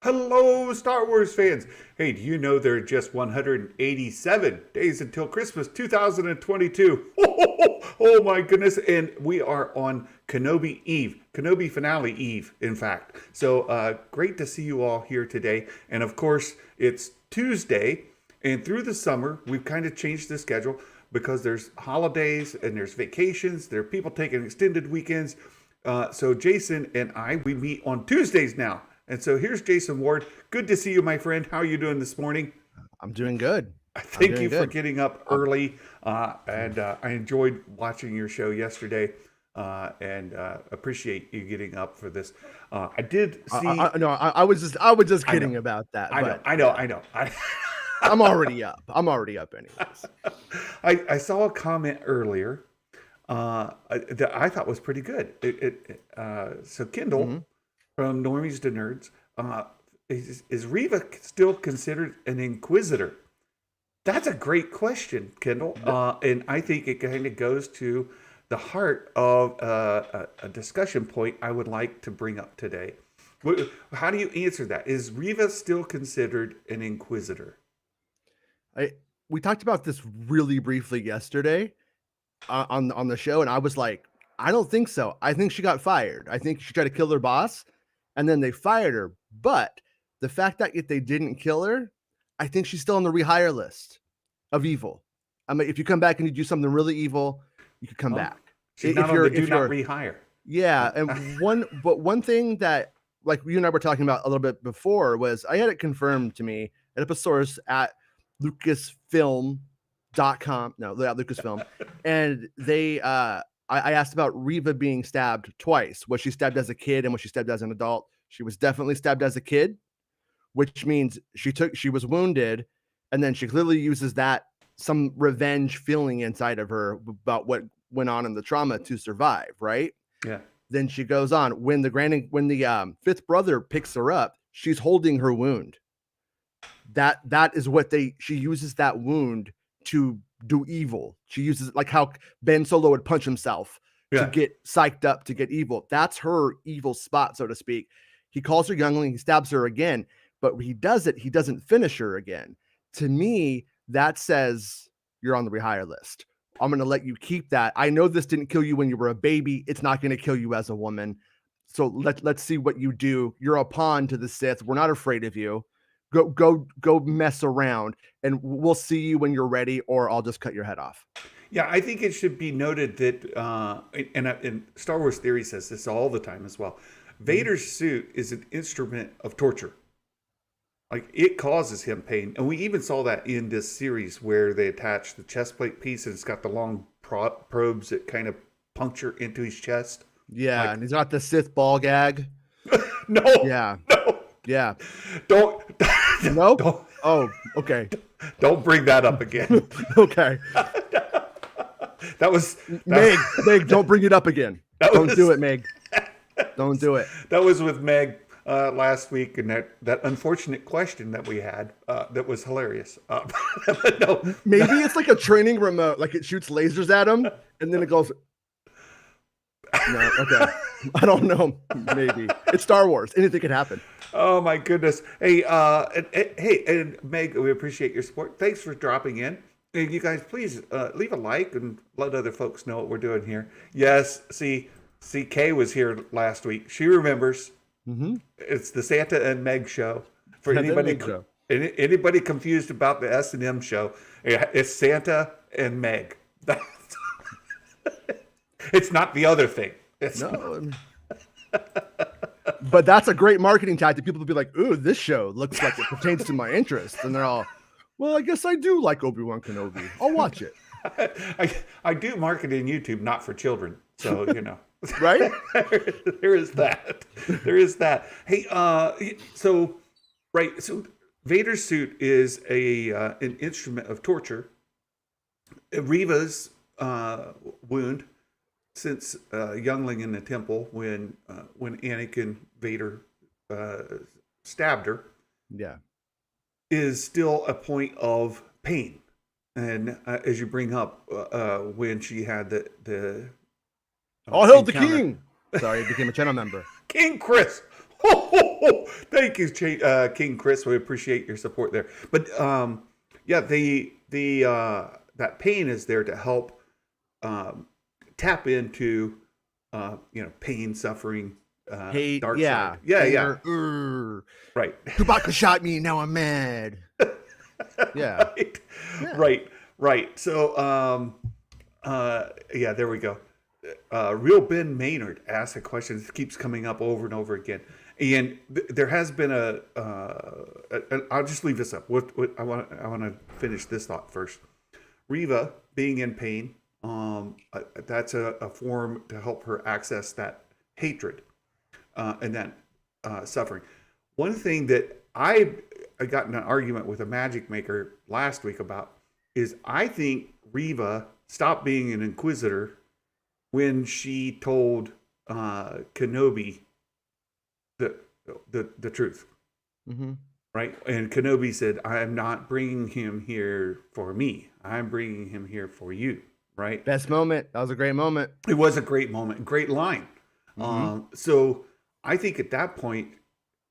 Hello, Star Wars fans. Hey, do you know there are just 187 days until Christmas 2022? Oh my goodness. And we are on Kenobi Eve, Kenobi Finale Eve, in fact. So great to see you all here today. And of course, it's Tuesday. And through the summer, we've kind of changed the schedule because there's holidays and there's vacations. There are people taking extended weekends. So Jason and we meet on Tuesdays now. And so here's Jason Ward. Good to see you, my friend. How are you doing this morning? I'm doing good. Thank you for getting up early. And I enjoyed watching your show yesterday and appreciate you getting up for this. I did see. I was just kidding about that. I know. I'm already up. Anyways. I saw a comment earlier that I thought was pretty good. So Kendall from Normies to Nerds, is Reva still considered an Inquisitor? That's a great question, Kendall. And I think it kind of goes to the heart of a discussion point I would like to bring up today. How do you answer that? Is Reva still considered an Inquisitor? We talked about this really briefly yesterday on the show, and I was like, I don't think so. I think she got fired. I think she tried to kill her boss, and then they fired her. But the fact that if they didn't kill her, I think she's still on the rehire list of evil. I mean, if you come back and you do something really evil, you could come back. She's not on the do not rehire. Yeah, and one thing that, like, you and I were talking about a little bit before, was I had it confirmed to me at a source at lucasfilm.com. No, Lucasfilm. And they I asked about Reva being stabbed twice. Was she stabbed as a kid and was she stabbed as an adult? She was definitely stabbed as a kid, which means she was wounded, and then she clearly uses that some revenge feeling inside of her about what went on in the trauma to survive, right? Yeah. Then she goes on. When the fifth brother picks her up, she's holding her wound. That is what she uses that wound to do evil. She uses, like how Ben Solo would punch himself to get psyched up to get evil. That's her evil spot, so to speak. He calls her youngling, he stabs her again, but when he doesn't finish her again. To me, that says you're on the rehire list. I'm going to let you keep that. I know this didn't kill you when you were a baby. It's not going to kill you as a woman. So let's see what you do. You're a pawn to the Sith. We're not afraid of you. Go mess around, and we'll see you when you're ready, or I'll just cut your head off. Yeah, I think it should be noted that, and Star Wars Theory says this all the time as well, Vader's suit is an instrument of torture. Like, it causes him pain. And we even saw that in this series where they attach the chest plate piece and it's got the long probes that kind of puncture into his chest. Yeah, and he's got the Sith ball gag. No. Yeah. No. Yeah. Don't. No? Don't, oh, okay. Don't bring that up again. Okay. Meg, don't bring it up again. Don't do it, Meg. Don't do it. That was with Meg last week, and that unfortunate question that we had that was hilarious. No. Maybe it's like a training remote, like it shoots lasers at him, and then it goes. No, okay. I don't know. Maybe it's Star Wars. Anything could happen. Oh my goodness. Hey, and Meg, we appreciate your support. Thanks for dropping in. And you guys, please leave a like and let other folks know what we're doing here. Yes, see, Kay was here last week. She remembers. Mm-hmm. It's the Santa and Meg show. For anybody confused about the S&M show, it's Santa and Meg. It's not the other thing. But that's a great marketing tactic. People will be like, ooh, this show looks like it pertains to my interests. And they're all, well, I guess I do like Obi-Wan Kenobi. I'll watch it. I do market in YouTube, not for children. So, you know. Right? There is that. Hey, so Vader's suit is an instrument of torture. Reva's wound, since youngling in the temple when Anakin Vader stabbed her, is still a point of pain. And as you bring up, when she had the all hail the king. Sorry, I became a channel member. King Chris. Ho, ho, Thank you, King Chris. We appreciate your support there. But yeah, the that pain is there to help tap into pain, suffering, Hate, dark yeah, side. Yeah, yeah, anger. Urgh. right. Chewbacca shot me. Now I'm mad. Yeah, Right, yeah. right. So, yeah, there we go. Real Ben Maynard asked a question that keeps coming up over and over again, and there has been I'll just leave this up. I want to finish this thought first. Reva being in pain, that's a form to help her access that hatred and that suffering. One thing that I got in an argument with a magic maker last week about is I think Reva stopped being an Inquisitor when she told Kenobi the the truth, Mm-hmm. right? And Kenobi said, "I'm not bringing him here for me. I'm bringing him here for you." Right? Best moment. That was a great moment. It was a great moment, great line. Mm-hmm. So I think at that point,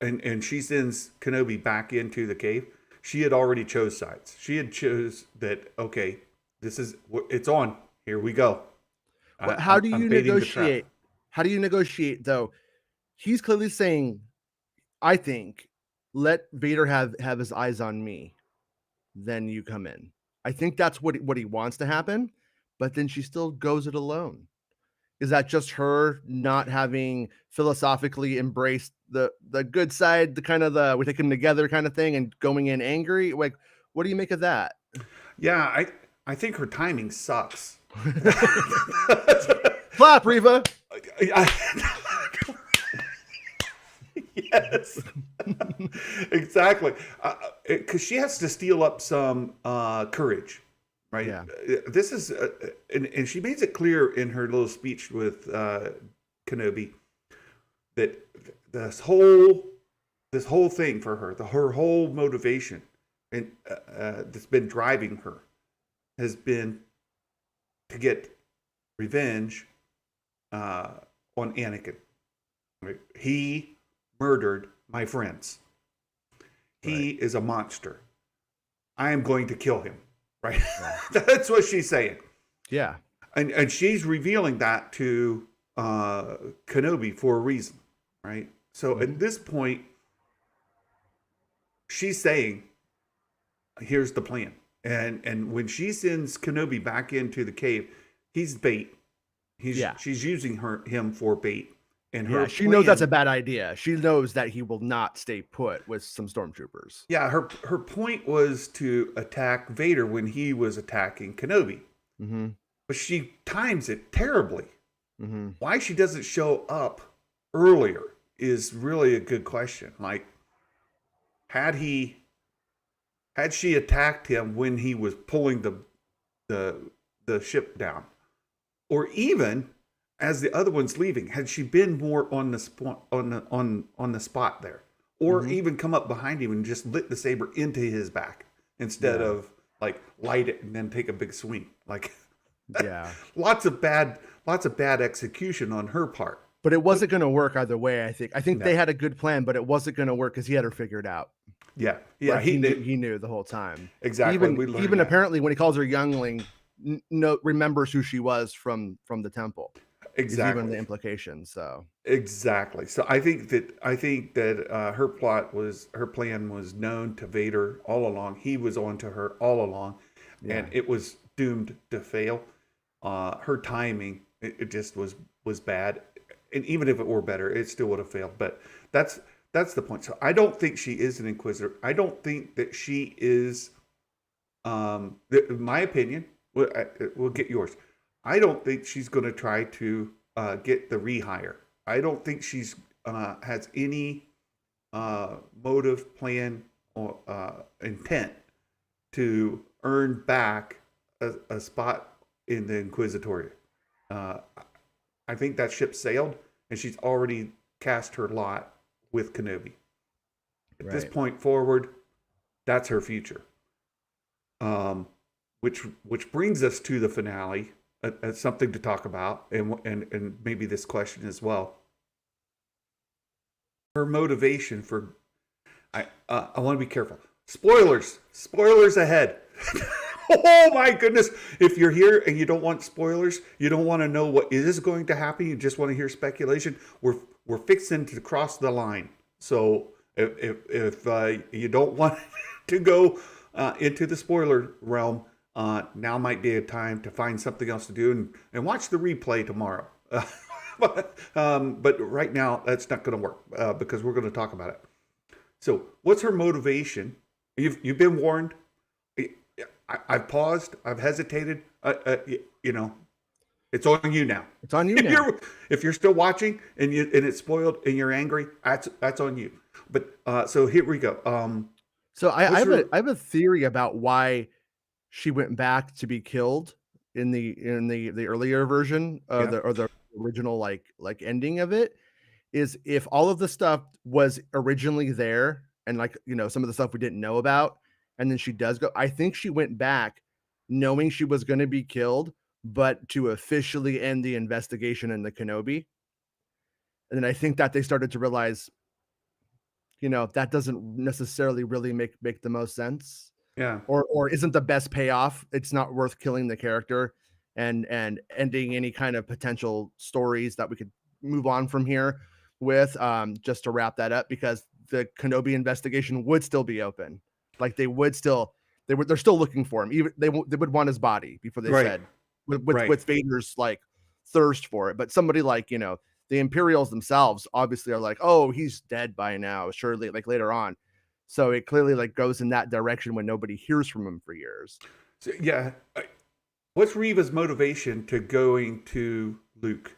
and she sends Kenobi back into the cave. She had already chose sides. She had chose that. Okay, this is it's on. Here we go. Well, how do I'm you baiting the trap. negotiate? How do you negotiate though? He's clearly saying, I think, let Vader have his eyes on me, then you come in. I think that's what he wants to happen, but then she still goes it alone. Is that just her not having philosophically embraced the good side, the kind of the we take them together kind of thing, and going in angry? Like, what do you make of that? Yeah, I think her timing sucks. Clap, Reva. Yes, exactly. Because she has to steal up some courage, right? Yeah. This is, and she makes it clear in her little speech with Kenobi that this whole thing for her, her whole motivation, and that's been driving her, has been to get revenge on Anakin. Right? He murdered my friends. He is a monster. I am going to kill him. Right? That's what she's saying. Yeah. And she's revealing that to Kenobi for a reason. Right? So at this point, she's saying, here's the plan. And when she sends Kenobi back into the cave, he's bait. She's using him for bait. And her she knows that's a bad idea. She knows that he will not stay put with some stormtroopers. Yeah, her point was to attack Vader when he was attacking Kenobi. Mm-hmm. But she times it terribly. Mm-hmm. Why she doesn't show up earlier is really a good question. Like, had she attacked him when he was pulling the ship down, or even as the other one's leaving, had she been more on the spot on the spot there, or even come up behind him and just lit the saber into his back instead of like light it and then take a big swing? Like, lots of bad execution on her part. But it wasn't going to work either way. I think they had a good plan, but it wasn't going to work because he had her figured out. Yeah, like he knew the whole time. Exactly. Even apparently when he calls her youngling, remembers who she was from the temple. Exactly. Even the implications. So exactly. So I think that her plan was known to Vader all along. He was on to her all along, and it was doomed to fail. Her timing, it just was bad, and even if it were better, it still would have failed. But that's the point. So I don't think she is an Inquisitor. I don't think that she is. In my opinion, we'll get yours. I don't think she's going to try to get the rehire. I don't think she's has any motive, plan, or intent to earn back a spot in the Inquisitoriate. I think that ship sailed, and she's already cast her lot with Kenobi. At this point forward, that's her future. Which brings us to the finale. Something to talk about, and maybe this question as well. her motivation for I want to be careful. Spoilers ahead. Oh my goodness! If you're here and you don't want spoilers, you don't want to know what is going to happen. You just want to hear speculation. We're fixing to cross the line. So if you don't want to go into the spoiler realm, now might be a time to find something else to do and watch the replay tomorrow. But right now, that's not going to work because we're going to talk about it. So, what's her motivation? You've been warned. I've paused. I've hesitated. You know, it's on you now. It's on you now. If you're still watching and it's spoiled and you're angry, that's on you. But so here we go. So I have a theory about why she went back to be killed in the earlier version the original like ending of it. Is if all of the stuff was originally there and like, you know, some of the stuff we didn't know about, and then she does go, I think she went back knowing she was going to be killed, but to officially end the investigation in the Kenobi. And then I think that they started to realize, you know, that doesn't necessarily really make the most sense. Yeah. Or isn't the best payoff. It's not worth killing the character and ending any kind of potential stories that we could move on from here with, just to wrap that up, because the Kenobi investigation would still be open. Like they're still looking for him. Even they would want his body before they said with Vader's like thirst for it. But somebody like, you know, the Imperials themselves obviously are like, oh, he's dead by now, surely, like later on. So it clearly like goes in that direction when nobody hears from him for years. So, yeah. What's Reva's motivation to going to Luke?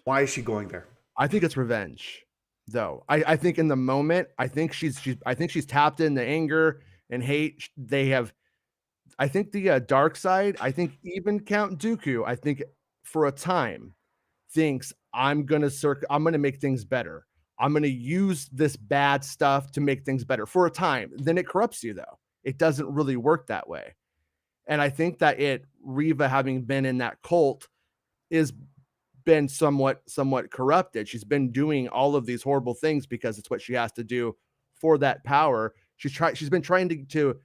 Why is she going there? I think it's revenge, though. I think in the moment, I think she's tapped in the anger and hate. I think the dark side. I think even Count Dooku, I think for a time, thinks I'm gonna make things better. I'm gonna use this bad stuff to make things better for a time. Then it corrupts you, though. It doesn't really work that way. And I think that Reva having been in that cult is been somewhat corrupted. She's been doing all of these horrible things because it's what she has to do for that power. She's been trying to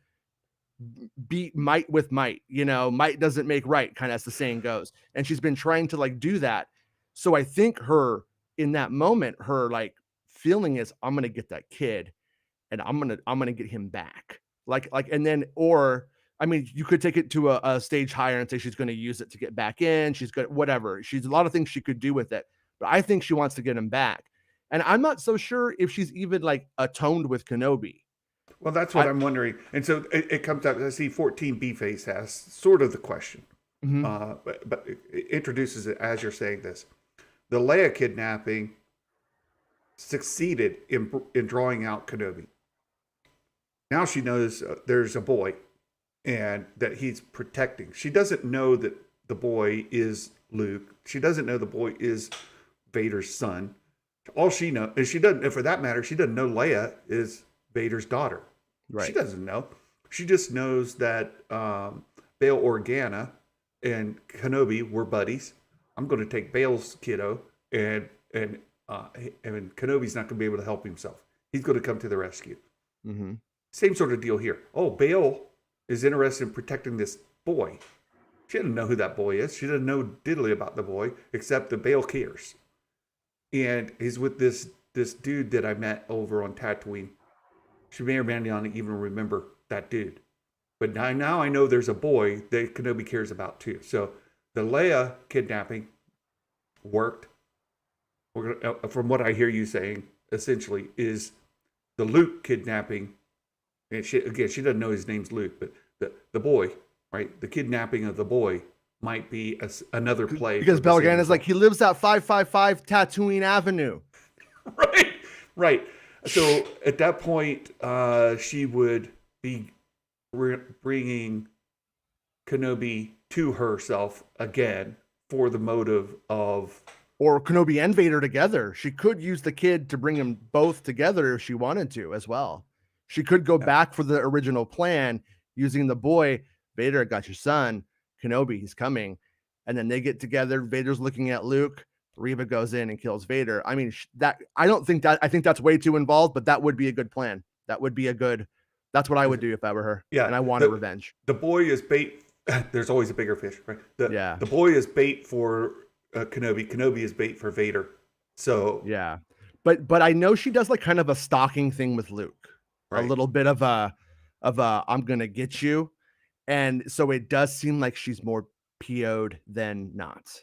beat might with might, you know, might doesn't make right, kind of as the saying goes. And she's been trying to like do that. So I think her in that moment, her like feeling is, I'm gonna get that kid and I'm gonna get him back. And then, or I mean, you could take it to a stage higher and say she's going to use it to get back in. She's good, whatever. She's a lot of things she could do with it, but I think she wants to get him back. And I'm not so sure if she's even like atoned with Kenobi. Well, that's what I'm wondering. And so it comes up. I see 14B Face has sort of the question, but it introduces it as you're saying this. The Leia kidnapping succeeded in drawing out Kenobi. Now she knows there's a boy and that he's protecting. She doesn't know that the boy is Luke. She doesn't know the boy is Vader's son. All she knows, and she doesn't, and for that matter, she doesn't know Leia is Vader's daughter. Right. She doesn't know. She just knows that Bail Organa and Kenobi were buddies. I'm going to take Bail's kiddo, and Kenobi's not going to be able to help himself. He's going to come to the rescue. Mm-hmm. Same sort of deal here. Oh, Bail is interested in protecting this boy. She doesn't know who that boy is. She doesn't know diddly about the boy, except that Bail cares. And he's with this dude that I met over on Tatooine. She may or may not even remember that dude. But now I know there's a boy that Kenobi cares about too. So the Leia kidnapping worked. From what I hear you saying, essentially, is the Luke kidnapping. And she doesn't know his name's Luke, but the boy, right? The kidnapping of the boy might be another play. Because Bail Organa is like, he lives at 555 Tatooine Avenue. Right. So at that point, she would be bringing Kenobi to herself again for the motive of... Or Kenobi and Vader together. She could use the kid to bring them both together if she wanted to as well. She could go back for the original plan using the boy. Vader, I got your son. Kenobi, he's coming. And then they get together. Vader's looking at Luke. Reva goes in and kills Vader. I mean, I think that's way too involved, but that would be a good plan. That's what I would do if I were her. Yeah, and I wanted revenge. The boy is bait. There's always a bigger fish, right? The boy is bait for Kenobi. Kenobi is bait for Vader. So yeah, but I know she does like kind of a stalking thing with Luke, right. a little bit of a I'm gonna get you, and so it does seem like she's more PO'd than not.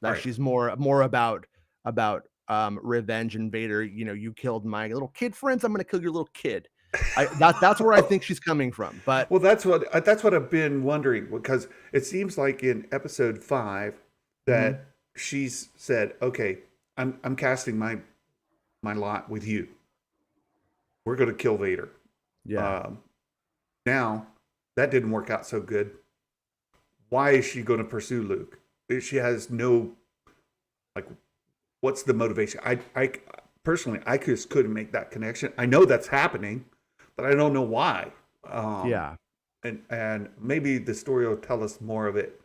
That Right. she's more about revenge and Vader. You know, you killed my little kid friends. I'm gonna kill your little kid. That's where I think she's coming from. But well, that's what I've been wondering, because it seems like in episode 5 that she's said, "Okay, I'm casting my lot with you. We're going to kill Vader." yeah, Now that didn't work out so good. Why is she going to pursue Luke? She has no, like, what's the motivation? I personally, I just couldn't make that connection. I know that's happening, but I don't know why. yeah. And maybe the story will tell us more of it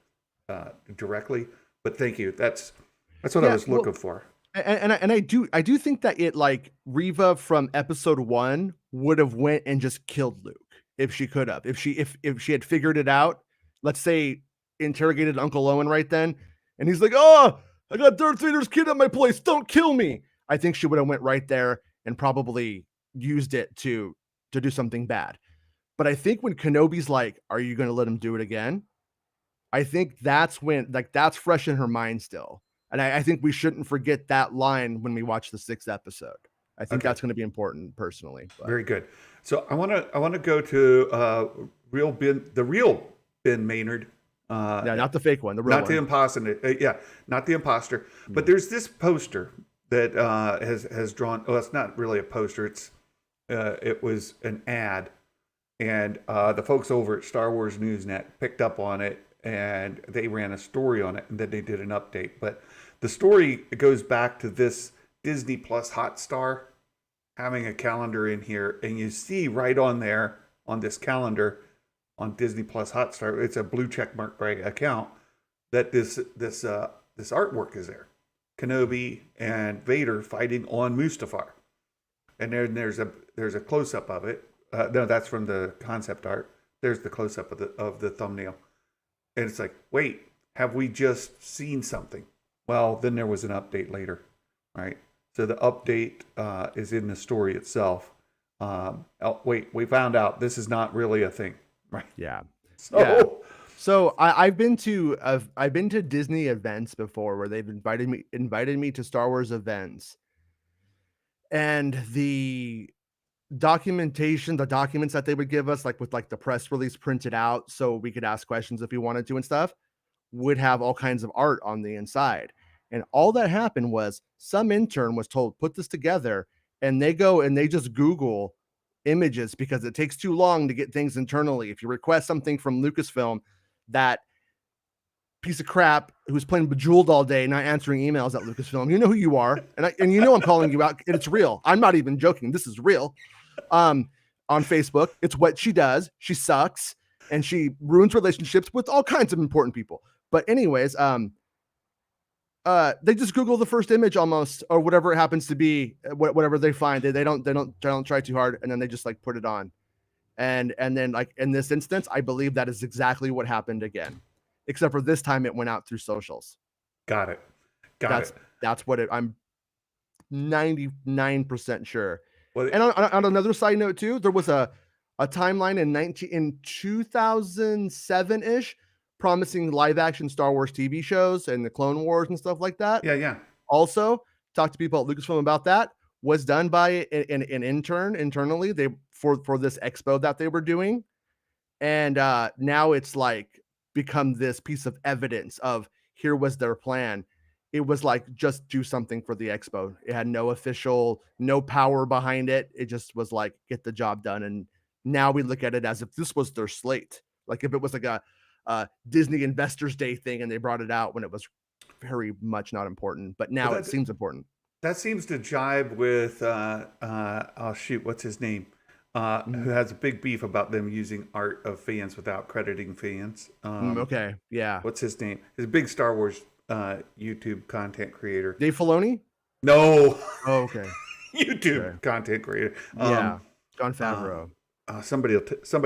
directly. But thank you. That's what I was looking for. And I do think that it, like, Reva from episode 1 would have went and just killed Luke if she could have. If she had figured it out, let's say interrogated Uncle Owen right then, and he's like, "Oh, I got Darth Vader's kid at my place. Don't kill me." I think she would have went right there and probably used it to do something bad. But I think when Kenobi's like, "Are you going to let him do it again?" I think that's when, like, that's fresh in her mind still. And I think we shouldn't forget that line when we watch the 6th episode. I think that's going to be important personally. But. Very good. So I want to go to the real Ben Maynard. Yeah, not the fake one, the real not one. the imposter. Not the imposter. But there's this poster that has drawn. Well, it's not really a poster. It was an ad, and the folks over at Star Wars Newsnet picked up on it, and they ran a story on it, and then they did an update. But the story goes back to this Disney Plus Hotstar having a calendar in here, and you see right on there on this calendar on Disney Plus Hotstar, it's a blue check mark account, that this artwork is there. Kenobi and Vader fighting on Mustafar, and then there's a close up of it. No, that's from the concept art. There's the close up of the thumbnail, and it's like, wait, have we just seen something? Well, then there was an update later, right? So the update is in the story itself. We found out this is not really a thing, right? Yeah. So, yeah. So I've been to Disney events before where they've invited me to Star Wars events, and the documentation, the documents that they would give us, like with like the press release printed out, so we could ask questions if we wanted to and stuff, would have all kinds of art on the inside. And all that happened was some intern was told, put this together, and they go and they just Google images because it takes too long to get things internally. If you request something from Lucasfilm, that piece of crap who's playing Bejeweled all day, not answering emails at Lucasfilm, you know who you are, and you know I'm calling you out, and it's real. I'm not even joking. This is real. On Facebook, it's what she does. She sucks, and she ruins relationships with all kinds of important people. But anyways, they just Google the first image almost, or whatever it happens to be, whatever they find. They don't try too hard, and then they just like put it on. And then, like, in this instance, I believe that is exactly what happened again, except for this time it went out through socials. Got it. That's what I'm 99% sure. Well, and on another side note too, there was a timeline in 2007 ish promising live action Star Wars TV shows and the Clone Wars and stuff like that. Yeah. Also, talked to people at Lucasfilm about that. Was done by an intern internally. For this expo that they were doing, and now it's like become this piece of evidence of here was their plan. It was like, just do something for the expo. It had no power behind it. It just was like, get the job done. And now we look at it as if this was their slate. Like if it was like a Disney Investors Day thing and they brought it out when it was very much not important. But now it seems important. That seems to jibe with what's his name? Who has a big beef about them using art of fans without crediting fans. Okay, yeah. What's his name? He's a big Star Wars YouTube content creator. Dave Filoni? No, Oh, okay. YouTube Okay. content creator. Yeah. Jon Uh, Favreau. somebody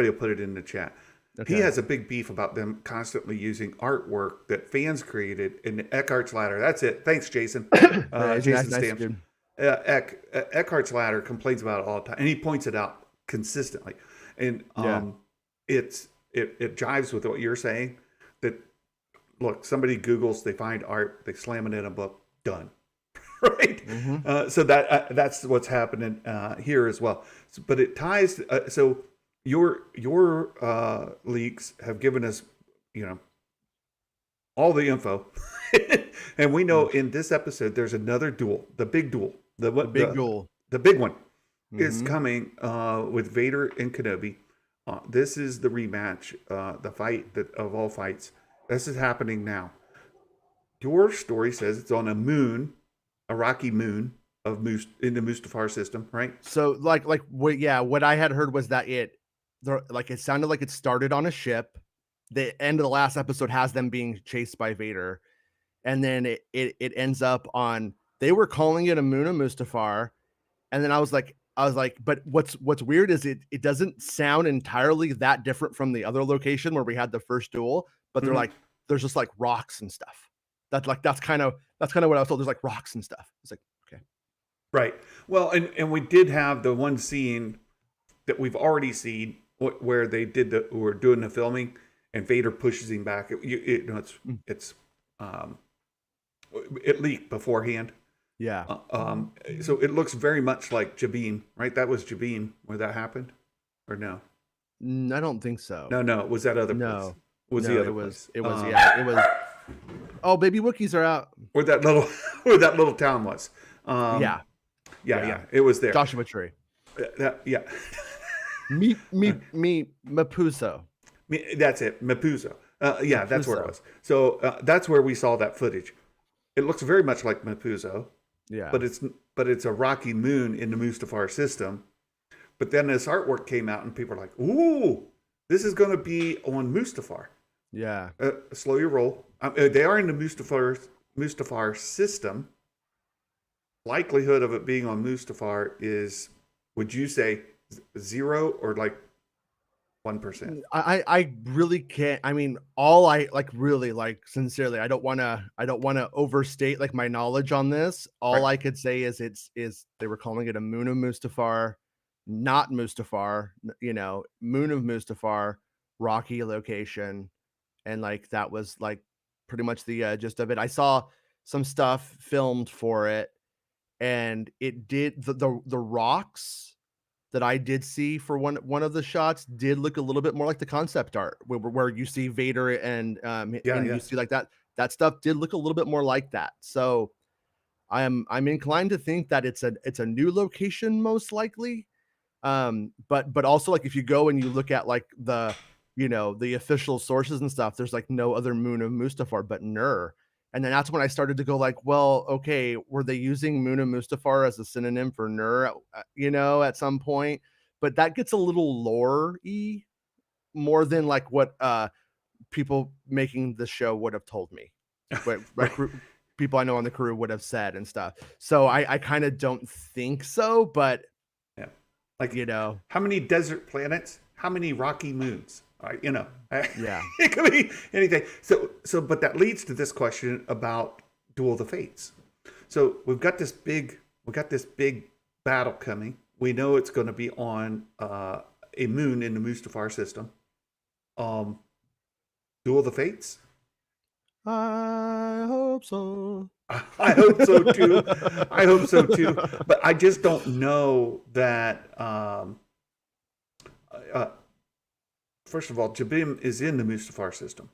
will put it in the chat. He Okay. has a big beef about them constantly using artwork that fans created in Eckhart's Ladder. That's it. Thanks, Jason. He's Jason nice Stamps. dude. Eckhart's Ladder complains about it all the time, and he points it out consistently. And Yeah. it jives with what you're saying. That look, somebody Googles, they find art, they slam it in a book, done. Right. Mm-hmm. So that's what's happening here as well. But it ties. So your leaks have given us, all the info, and we know in this episode there's another duel, the big duel, The big duel. the big one is Mhm. coming with Vader and Kenobi. This is the rematch, the fight of all fights. This is happening now. Your story says it's on a moon, a rocky moon in the Mustafar system, right? So what I had heard was that it sounded like it started on a ship. The end of the last episode has them being chased by Vader, and then it ends up on, they were calling it a moon of Mustafar, and then I was like, but what's weird is it doesn't sound entirely that different from the other location where we had the first duel, but they're Mhm. like, there's just like rocks and stuff. That's kind of what I was told. There's like rocks and stuff. It's like, okay. Right. Well, and we did have the one scene that we've already seen where they were doing the filming, and Vader pushes him back. It's it leaked beforehand. Yeah. So it looks very much like Jabin, right? That was Jabin where that happened, or no? I don't think so. No, it was that other place. No. Was No, the other it was place? it was yeah, it was. Oh, baby Wookiees are out. Where that little town was. Yeah. Yeah. It was there. Joshua Tree. Yeah. Mapuso. That's it. Mapuzo. Yeah, that's where it Mapuzo. was. So that's where we saw that footage. It looks very much like Mapuzo, Yeah. but it's a rocky moon in the Mustafar system. But then this artwork came out, and people are like, "Ooh, this is going to be on Mustafar." Yeah. Slow your roll. They are in the Mustafar system. Likelihood of it being on Mustafar is, would you say, 0 or like 1%? I really can't. I mean, all I really sincerely, I don't want to overstate like my knowledge on this. All Right. I could say is they were calling it a moon of Mustafar, not Mustafar, moon of Mustafar, rocky location. And like that was like pretty much the gist of it. I saw some stuff filmed for it, and it did the rocks that I did see for one of the shots did look a little bit more like the concept art where you see Vader and Yeah. you see like that stuff did look a little bit more like that. So I'm inclined to think that it's a new location most likely. But also like if you go and you look at like the official sources and stuff, there's like no other moon of Mustafar but Nur. And then that's when I started to go like, well, okay, were they using Moon of Mustafar as a synonym for Nur, at some point? But that gets a little lore-y more than like what people making the show would have told me. What Right. people I know on the crew would have said and stuff. So I kind of don't think so, but Yeah. Like, how many desert planets? How many rocky moons? Yeah. It could be anything. So, but that leads to this question about Duel of the Fates. So we've got this big battle coming. We know it's going to be on a moon in the Mustafar system. Duel of the Fates. I hope so. I hope so too. I hope so too. But I just don't know that. First of all, Jabim is in the Mustafar system,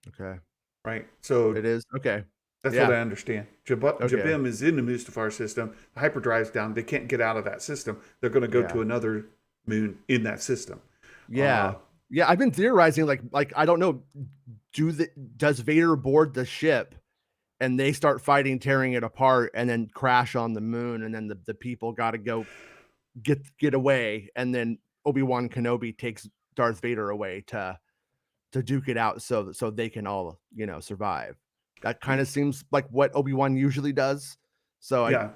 Okay. right? So It is. Okay. that's Yeah. what I understand. Jabim is in the Mustafar system. The hyperdrive's down. They can't get out of that system. They're going to go Yeah. to another moon in that system. Yeah. Yeah. I've been theorizing like I don't know. Does Vader board the ship and they start fighting, tearing it apart, and then crash on the moon, and then the people got to go get away, and then Obi-Wan Kenobi takes Darth Vader away to to duke it out so they can all, survive. That kind of seems like what Obi-Wan usually does. So Yeah.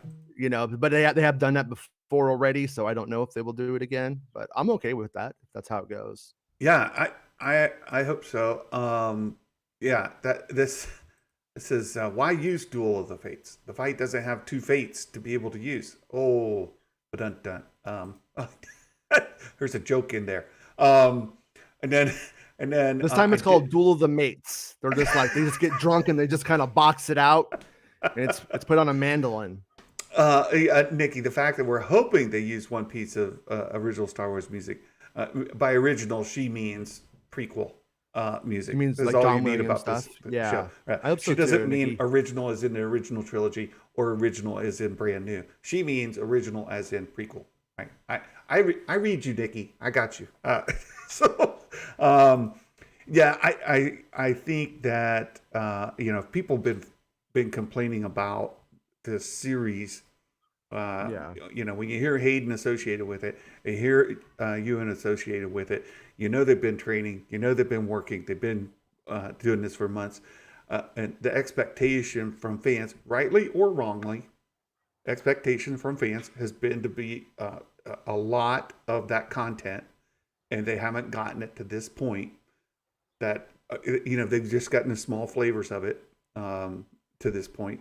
but they have done that before already, so I don't know if they will do it again, but I'm okay with that if that's how it goes. Yeah, I hope so. Yeah, that this is why use Duel of the Fates? The fight doesn't have two fates to be able to use. Oh, but dun dun. There's a joke in there. And then This time it's called Duel of the Mates. They're just like they just get drunk and they just kind of box it out, and it's put on a mandolin. Nikki, the fact that we're hoping they use one piece of original Star Wars music. By original, she means prequel music. It means that's like all John you need Williams about stuff. this Yeah, show. Right. I hope so She doesn't too, mean Nikki. original as in the original trilogy or original as in brand new. She means original as in prequel. Right. I read you, Nikki. I got you. So, yeah, I think that people been complaining about this series. When you hear Hayden associated with it, you hear Ewan associated with it, they've been training, they've been working, they've been doing this for months. And the expectation from fans, rightly or wrongly, expectation from fans has been to be a lot of that content, and they haven't gotten it to this point that, they've just gotten the small flavors of it to this point,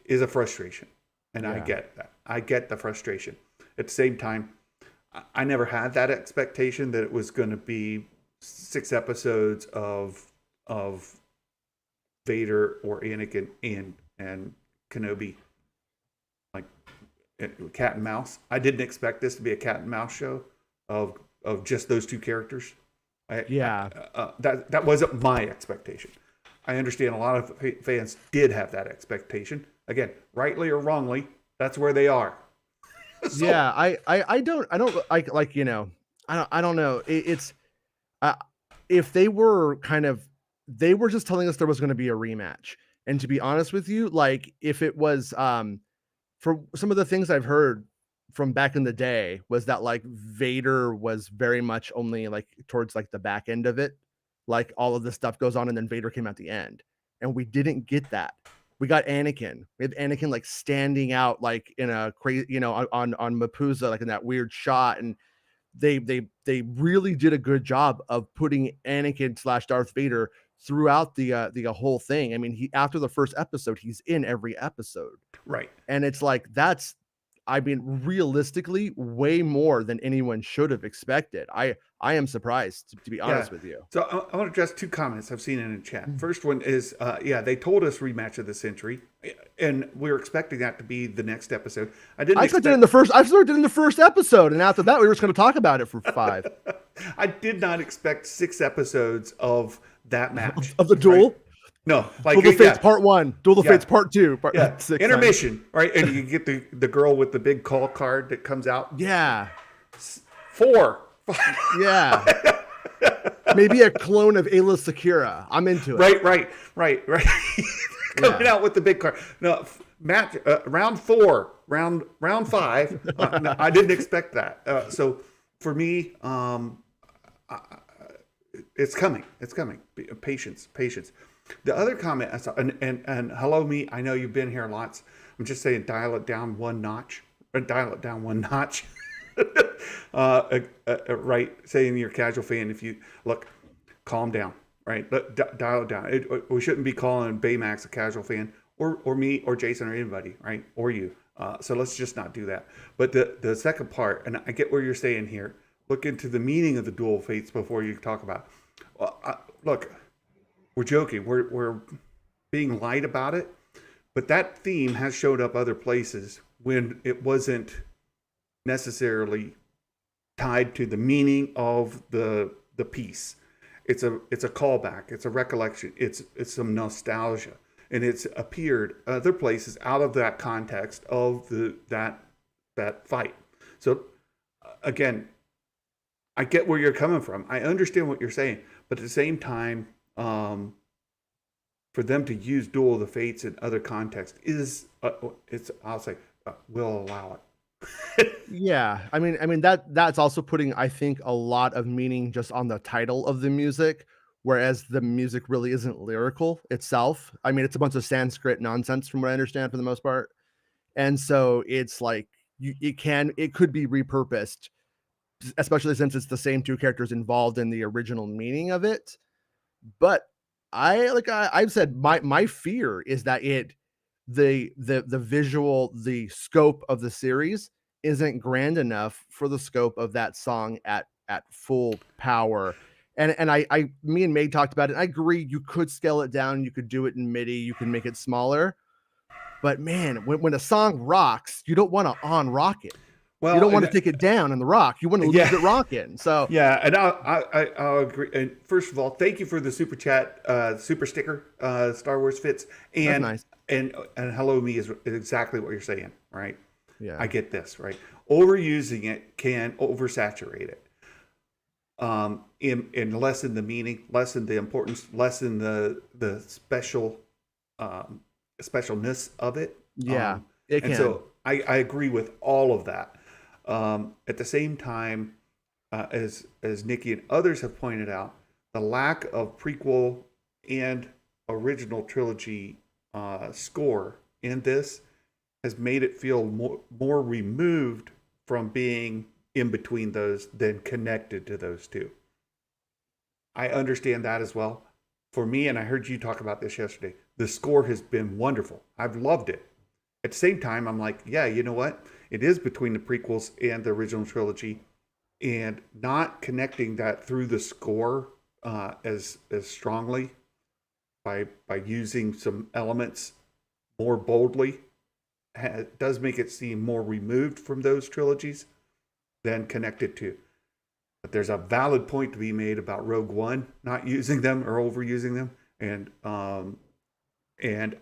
is a frustration. And I get that. I get the frustration. At the same time, I never had that expectation that it was going to be 6 episodes of Vader or Anakin and Kenobi, like cat and mouse. I didn't expect this to be a cat and mouse show of just those two characters. That wasn't my expectation. I understand a lot of fans did have that expectation. Again, rightly or wrongly, that's where they are. So, yeah, I don't I don't know. It's if they were just telling us there was going to be a rematch, and to be honest with you, like if it was for some of the things I've heard from back in the day was that like Vader was very much only like towards like the back end of it, like all of this stuff goes on and then Vader came at the end, and we didn't get that. We got Anakin. We had Anakin like standing out like in a crazy, on Mapuza, like in that weird shot, and they really did a good job of putting Anakin / Darth Vader throughout the whole thing. I mean, he after the first episode, he's in every episode, right? And it's like that's, I mean, realistically, way more than anyone should have expected. I am surprised, to be honest with you. So I want to address 2 comments I've seen in the chat. First one is, they told us rematch of the century, and we were expecting that to be the next episode. I started in the first episode, and after that, we were just going to talk about it for 5. I did not expect 6 episodes of that match of the duel. Right? No, like Duel of Fates Part 1, Duel of Fates Part 2, Part 6. Intermission, right? And you get the girl with the big call card that comes out. Yeah. 4. Yeah. Maybe a clone of Ayla Secura. I'm into it. Right. Coming out with the big card. No, match round 4, round 5. No, I didn't expect that. So for me, it's coming. It's coming. Patience. The other comment I saw, and hello me, I know you've been here lots. I'm just saying, dial it down one notch. Right, saying you're a casual fan. If you look, calm down. Right, dial it down. We shouldn't be calling Baymax a casual fan, or me, or Jason, or anybody. Right, or you. So let's just not do that. But the second part, and I get where you're saying here. Look into the meaning of the Duel of Fates before you talk about it. Look. We're joking. We're being light about it, but that theme has showed up other places when it wasn't necessarily tied to the meaning of the piece. It's a callback. It's a recollection. It's some nostalgia, and it's appeared other places out of that context of that fight. So again, I get where you're coming from. I understand what you're saying, but at the same time. For them to use Duel of the Fates in other contexts is we'll allow it. Yeah, I mean that's also putting, I think, a lot of meaning just on the title of the music, whereas the music really isn't lyrical itself. I mean, it's a bunch of Sanskrit nonsense from what I understand for the most part. And so it's like it could be repurposed, especially since it's the same two characters involved in the original meaning of it. But I've said, my fear is that the visual, the scope of the series isn't grand enough for the scope of that song at full power. And me and May talked about it. I agree, you could scale it down, you could do it in MIDI, you can make it smaller. But man, when a song rocks, you don't want to on rock it. You Well, don't want to take it down in the rock. You want to leave Yeah. it rocking. So yeah, and I'll agree. And first of all, thank you for the super chat, super sticker, Star Wars Fits, and nice. and hello me is exactly what you're saying, right? Yeah. I get this, right? Overusing it can oversaturate it, and lessen the meaning, lessen the importance, lessen the specialness of it. Yeah, it and can. so I agree with all of that. At the same time, as Nikki and others have pointed out, the lack of prequel and original trilogy score in this has made it feel more removed from being in between those than connected to those two. I understand that as well. For me, and I heard you talk about this yesterday, the score has been wonderful. I've loved it. At the same time, I'm like, yeah, you know what? It is between the prequels and the original trilogy, and not connecting that through the score as strongly by using some elements more boldly does make it seem more removed from those trilogies than connected to. But there's a valid point to be made about Rogue One not using them or overusing them, and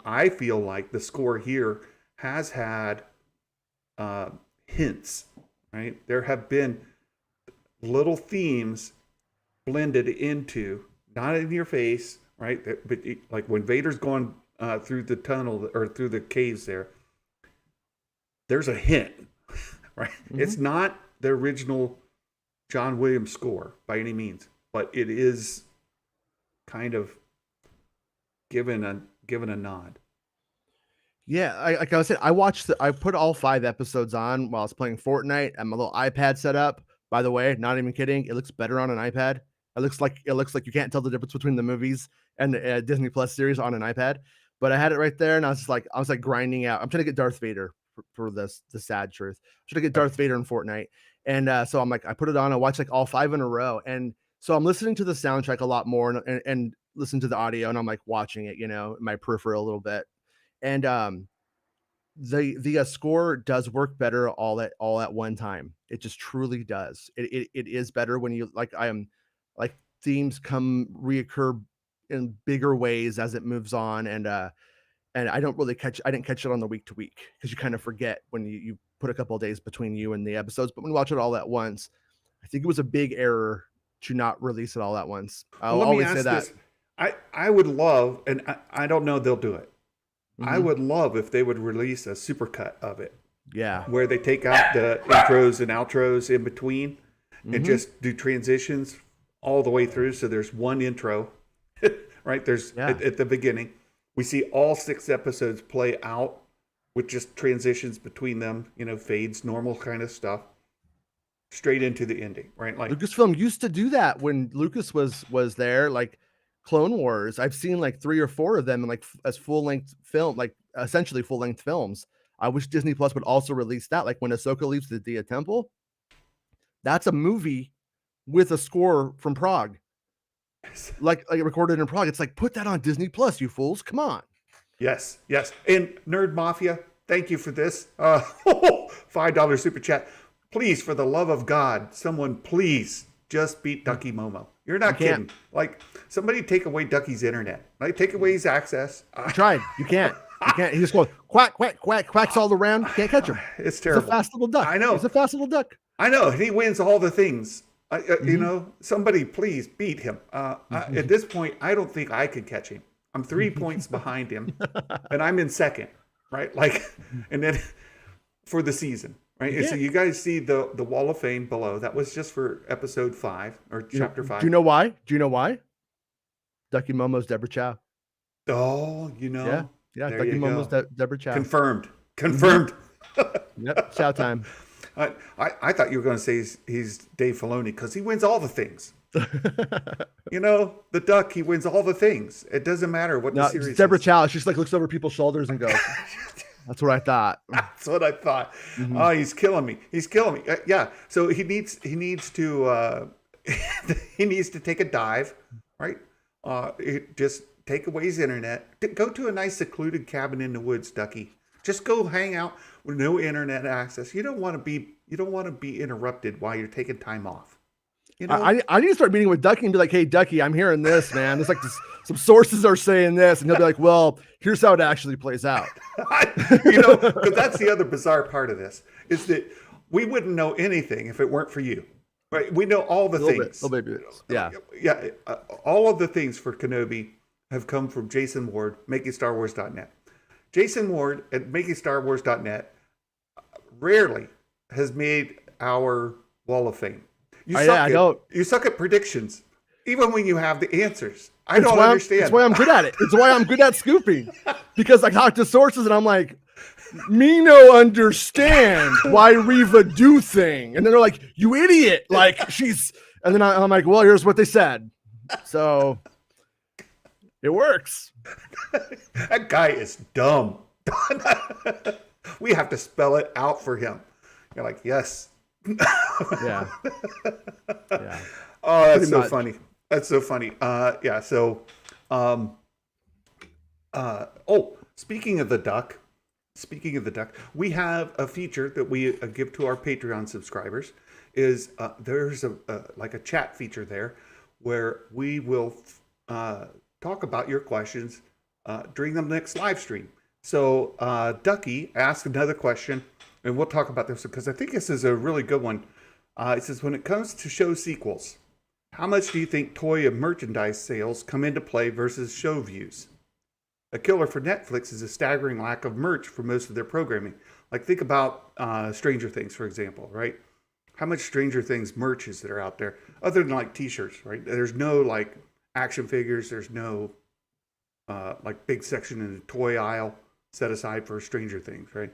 I feel like the score here has had hints, right? There have been little themes blended into, not in your face, right? But like when Vader's going through the tunnel or through the caves there's a hint, right? Mm-hmm. It's not the original John Williams score by any means, but it is kind of given a nod. Yeah, like I said, I put all 5 episodes on while I was playing Fortnite and my little iPad set up. By the way, not even kidding, it looks better on an iPad. It looks like you can't tell the difference between the movies and the Disney Plus series on an iPad. But I had it right there, and I was like grinding out. I'm trying to get Darth Vader for this, the sad truth. I'm trying to get Darth Vader in Fortnite, and so I'm like, I put it on. I watched like all 5 in a row, and so I'm listening to the soundtrack a lot more and listen to the audio, and I'm like watching it, in my peripheral a little bit. And the score does work better all at one time. It just truly does. It is better when you like themes reoccur in bigger ways as it moves on, and I didn't catch it on the week to week because you kind of forget when you put a couple of days between you and the episodes. But when you watch it all at once, I think it was a big error to not release it all at once. I'll always say that. I would love, and I don't know they'll do it. Mm-hmm. I would love if they would release a supercut of it. Yeah. Where they take out the intros and outros in between and just do transitions all the way through. So there's one intro, right? There's at the beginning. We see all 6 episodes play out with just transitions between them, fades, normal kind of stuff, straight into the ending, right? Like Lucasfilm used to do that when Lucas was there, like Clone Wars. I've seen like 3 or 4 of them in like as full-length film, like essentially full-length films. I wish Disney Plus would also release that. Like when Ahsoka leaves the Dia Temple, that's a movie with a score from Prague. Like recorded in Prague. It's like, put that on Disney Plus, you fools. Come on. Yes. And Nerd Mafia, thank you for this. $5 super chat. Please, for the love of God, someone please just beat Ducky Momo. You're not kidding. Like, somebody take away Ducky's internet. Like, take away his access. I tried. You can't. He just goes quack, quack, quack, quacks all around. Can't catch him. It's terrible. He's a fast little duck. I know. He's a fast little duck. I know. He wins all the things. Somebody please beat him. At this point, I don't think I could catch him. I'm 3 points behind him, and I'm in second, right? Like, and then for the season, right? Yeah. So you guys see the Wall of Fame below. That was just for episode 5 or chapter 5. Do you know why? Ducky Momo's Deborah Chow. Oh, Yeah, yeah. there Ducky you Momo's go. Deborah Chow. Confirmed. Mhm. Confirmed. Yep, Chow time. I thought you were going to say he's Dave Filoni because he wins all the things. The duck, he wins all the things. It doesn't matter what the No, series Deborah is. Chow. She just like looks over people's shoulders and goes, "That's what I thought." That's what I thought. Mhm. Oh, he's killing me. He's killing me. Yeah. So he needs to he needs to take a dive, right? Just take away his internet. Go to a nice secluded cabin in the woods, Ducky. Just go hang out with no internet access. You don't want to be interrupted while you're taking time off. I need to start meeting with Ducky and be like, "Hey, Ducky, I'm hearing this, man. There's like some sources are saying this," and he'll be like, "Well, here's how it actually plays out." Because that's the other bizarre part of this is that we wouldn't know anything if it weren't for you, right? We know all the things. Little bit. Yeah. Yeah. All of the things for Kenobi have come from Jason Ward, MakingStarWars.net. Jason Ward at MakingStarWars.net rarely has made our wall of fame. You suck at predictions, even when you have the answers. I don't understand. That's why I'm good at it. It's why I'm good at scooping. Because I talk to sources and I'm like, me no understand why Reva do thing. And then they're like, you idiot. Like and then I'm like, well, here's what they said. So it works. That guy is dumb. We have to spell it out for him. You're like, yes. Yeah. Oh, that's so funny. That's so funny. Yeah. So, speaking of the duck, we have a feature that we give to our Patreon subscribers. There's a chat feature there where we will talk about your questions during the next live stream. So, Ducky asked another question. And we'll talk about this because I think this is a really good one. It says, when it comes to show sequels, how much do you think toy and merchandise sales come into play versus show views? A killer for Netflix is a staggering lack of merch for most of their programming. Like think about Stranger Things, for example, right? How much Stranger Things merch is there out there other than like t-shirts, right? There's no like action figures. There's no like big section in the toy aisle set aside for Stranger Things, right?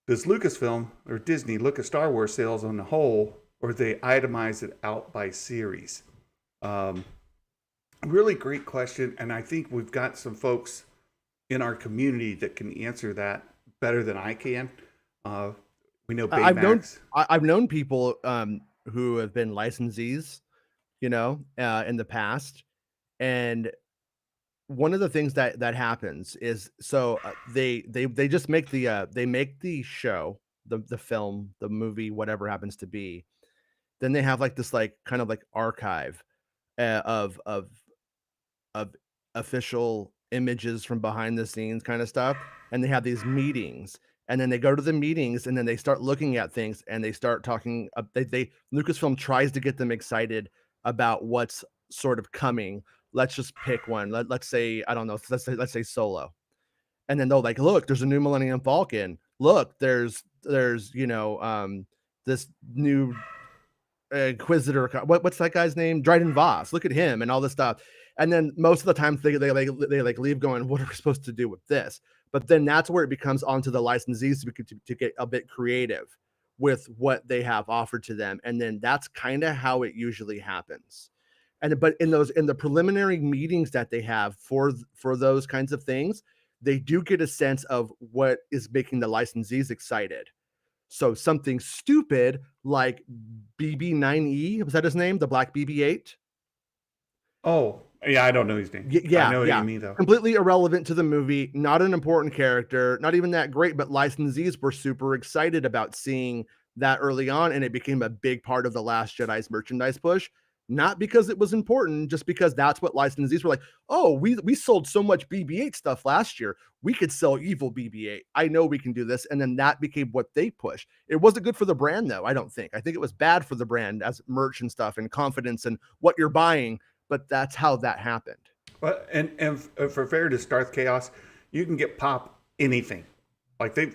Does Lucasfilm or Disney look at Star Wars sales on the whole, or they itemize it out by series? Really great question, and I think we've got some folks in our community that can answer that better than I can. We know Baymax. I've known people who have been licensees, in the past, and one of the things that happens is they just make the show, the film, the movie, whatever happens to be. Then they have like this like kind of like archive of official images from behind the scenes kind of stuff, and they have these meetings, and then they go to the meetings and then they start looking at things and they start talking. Lucasfilm tries to get them excited about what's sort of coming. Let's just pick one. Let's say, I don't know, let's say Solo. And then they'll like, look, there's a new Millennium Falcon. Look, there's this new Inquisitor. What's that guy's name? Dryden Voss. Look at him and all this stuff. And then most of the time they leave going, what are we supposed to do with this? But then that's where it becomes onto the licensees to get a bit creative with what they have offered to them. And then that's kind of how it usually happens. But in the preliminary meetings that they have for those kinds of things, they do get a sense of what is making the licensees excited. So something stupid like BB-9E, was that his name? The Black BB-8? Oh, yeah, I don't know his name. Yeah, I know what you mean, though. Completely irrelevant to the movie, not an important character, not even that great, but licensees were super excited about seeing that early on, and it became a big part of the Last Jedi's merchandise push. Not because it was important, just because that's what licensees were like, oh, we sold so much BB-8 stuff last year. We could sell evil BB-8. I know we can do this. And then that became what they pushed. It wasn't good for the brand, though, I don't think. I think it was bad for the brand as merch and stuff and confidence and what you're buying. But that's how that happened. Well, and for fair to Starth Chaos, you can get pop anything. Like the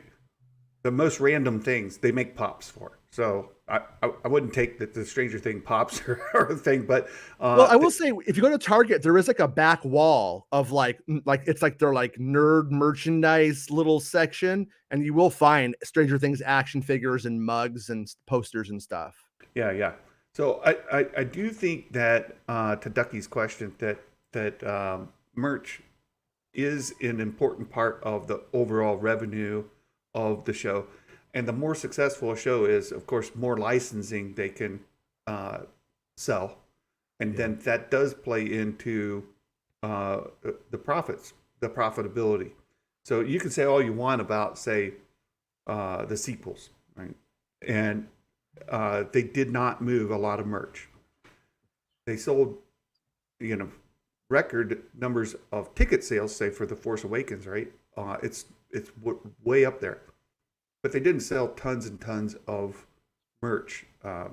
most random things they make pops for. So I wouldn't take that the Stranger Thing pops or a thing, but Well, I will say, if you go to Target, there is like a back wall of like it's like their like nerd merchandise little section, and you will find Stranger Things action figures and mugs and posters and stuff. yeah. So I do think that to Ducky's question that merch is an important part of the overall revenue of the show. And the more successful a show is, of course, more licensing they can sell. And then that does play into the profits, the profitability. So you can say all you want about, say, the sequels, right? And they did not move a lot of merch. They sold, record numbers of ticket sales, say for The Force Awakens, right? It's way up there, but they didn't sell tons and tons of merch. A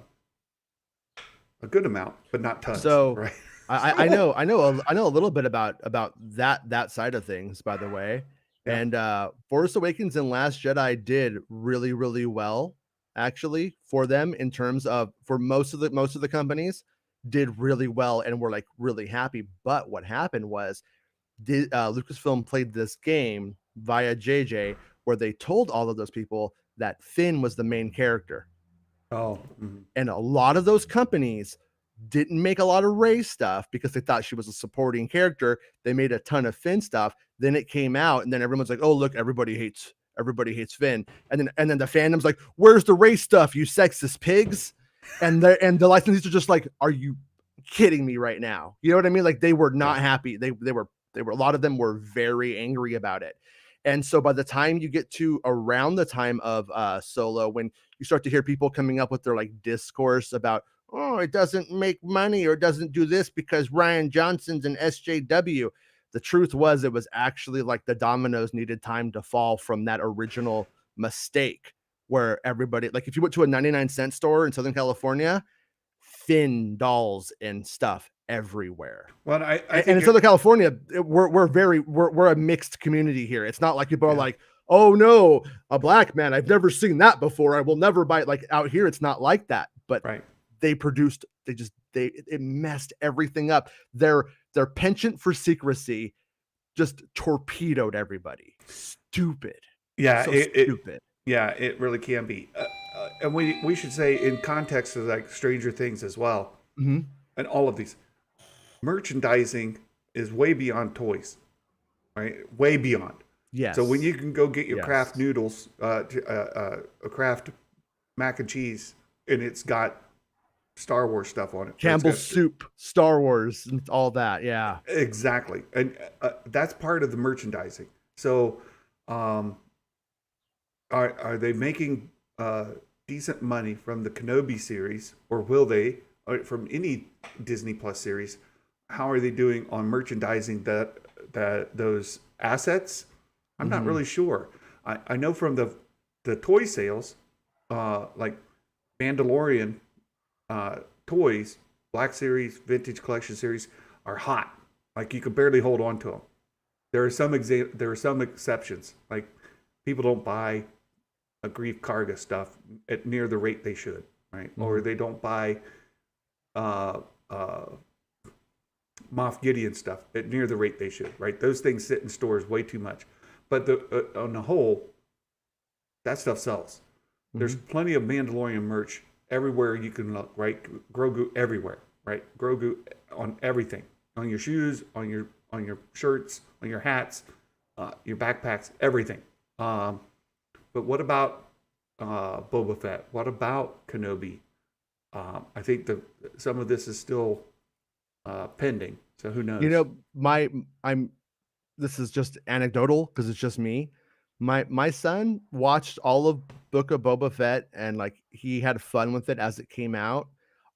good amount, but not tons. So right? I know a little bit about that side of things, by the way. Yeah. And Force Awakens and Last Jedi did really, really well, actually, for them in terms of for most of the companies did really well and were like really happy. But what happened was Lucasfilm played this game via JJ where they told all of those people that Finn was the main character. Oh, and a lot of those companies didn't make a lot of Rey stuff because they thought she was a supporting character. They made a ton of Finn stuff. Then it came out, and then everyone's like, "Oh, look, everybody hates Finn." And then the fandom's like, "Where's the Rey stuff, you sexist pigs?" And the licensees are just like, "Are you kidding me right now?" You know what I mean? Like they were not happy. They were a lot of them were very angry about it. And so by the time you get to around the time of Solo, when you start to hear people coming up with their like discourse about, oh, it doesn't make money or it doesn't do this because Rian Johnson's an SJW. The truth was it was actually like the dominoes needed time to fall from that original mistake where everybody, like if you went to a 99-cent store in Southern California, Finn dolls and stuff everywhere. Well, I and in Southern California, we're a mixed community here. It's not like people are like, oh no, a black man, I've never seen that before, I will never buy it. Like out here, it's not like that. But it messed everything up. Their penchant for secrecy just torpedoed everybody. Stupid. Yeah, stupid. Yeah, it really can be. And we should say in context of like Stranger Things as well, and all of these, merchandising is way beyond toys, right? Way beyond. Yes. So when you can go get your Kraft noodles, a Kraft mac and cheese, and it's got Star Wars stuff on it. Campbell's soup, Star Wars, and all that. Yeah. Exactly. And that's part of the merchandising. So are they making decent money from the Kenobi series, or will they, from any Disney Plus series? How are they doing on merchandising those assets? I'm not really sure. I know from the toy sales, like Mandalorian toys, Black Series, Vintage Collection Series are hot. Like you could barely hold on to them. There are some exceptions. Like people don't buy a Grief Karga stuff at near the rate they should, right? Or they don't buy Moff Gideon stuff at near the rate they should, right? Those things sit in stores way too much. But on the whole, that stuff sells. There's plenty of Mandalorian merch everywhere you can look, right? Grogu everywhere, right? Grogu on everything, on your shoes, on your shirts, on your hats, your backpacks, everything. But what about Boba Fett? What about Kenobi? I think some of this is still pending. So who knows? You know, this is just anecdotal because it's just me. My son watched all of Book of Boba Fett and like he had fun with it as it came out.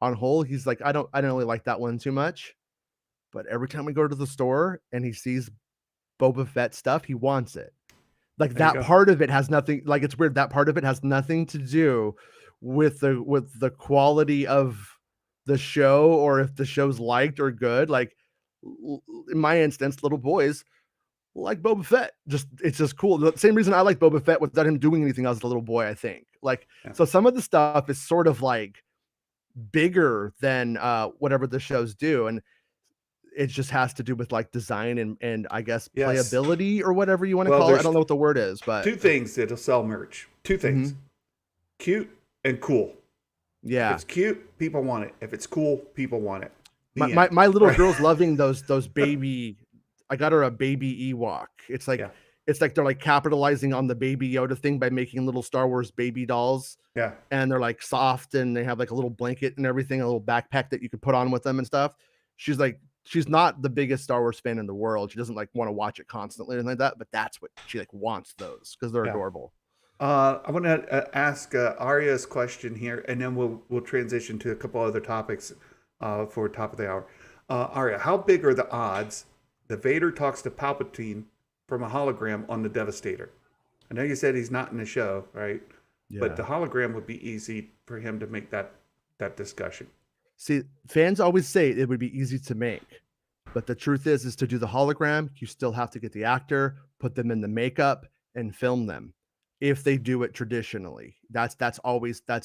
On whole, he's like, I don't really like that one too much. But every time we go to the store and he sees Boba Fett stuff, he wants it. Like that part of it has nothing, like it's weird, that part of it has nothing to do with the quality of the show or if the show's liked or good. Like in my instance, little boys like Boba Fett. It's just cool. The same reason I like Boba Fett without him doing anything as a little boy, I think. Like, Yeah. so some of the stuff is sort of like bigger than whatever the shows do, and it just has to do with like design and I guess Yes. playability or whatever you want to Well, call it. I there's don't know what the word is, but two things that'll sell merch. Two things: Mhm. cute and cool. If Yeah. it's cute, people want it. If it's cool, people want it. The My end. my little Right. girl's loving those baby. I got her a baby Ewok. It's like Yeah. they're like capitalizing on the baby Yoda thing by making little Star Wars baby dolls, Yeah. and they're like soft and they have like a little blanket and everything, a little backpack that you could put on with them and stuff. She's like, she's not the biggest Star Wars fan in the world. She doesn't like want to watch it constantly and like that, but that's what she like wants those because they're Yeah. adorable. I want to ask Arya's question here, and then we'll transition to a couple other topics for top of the hour. Arya, how big are the odds that Vader talks to Palpatine from a hologram on the Devastator? I know you said he's not in the show, right? Yeah. But the hologram would be easy for him to make that discussion. See, fans always say it would be easy to make, but the truth is to do the hologram, you still have to get the actor, put them in the makeup, and film them. If they do it traditionally, that's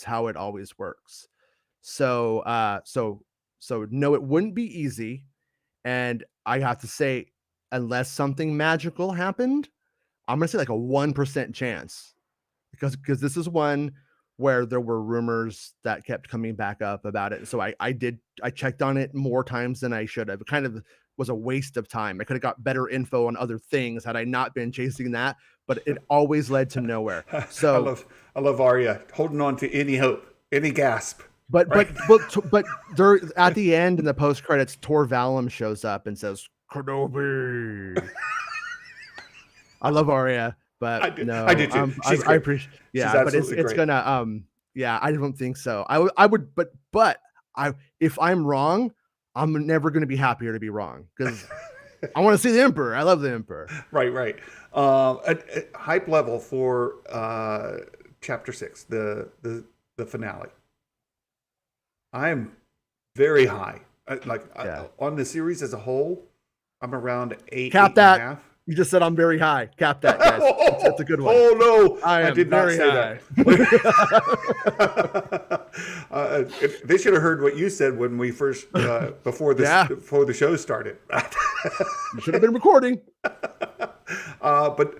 how it always works. So, no, it wouldn't be easy, and I have to say, unless something magical happened, I'm gonna say like a 1% chance because this is one where there were rumors that kept coming back up about it. So I checked on it more times than I should have. It kind of was a waste of time. I could have got better info on other things had I not been chasing that, but it always led to nowhere. So I love Arya holding on to any hope, any gasp. but Right. but there at the end in the post credits, Tor Valum shows up and says Kenobi. I love Arya, but I do too. I appreciate. Yeah, but it's great. gonna yeah, I don't think so. I would, but if I'm wrong, I'm never gonna be happier to be wrong because I want to see the Emperor. I love the Emperor. Right. A hype level for chapter 6, the finale. I am very high. On the series as a whole, I'm around 8. Cap 8.5. that. You just said I'm very high. Cap that, guys. It's a good one. Oh no, I did not very say high. that. They should have heard what you said when we first before the show started. You should have been recording. But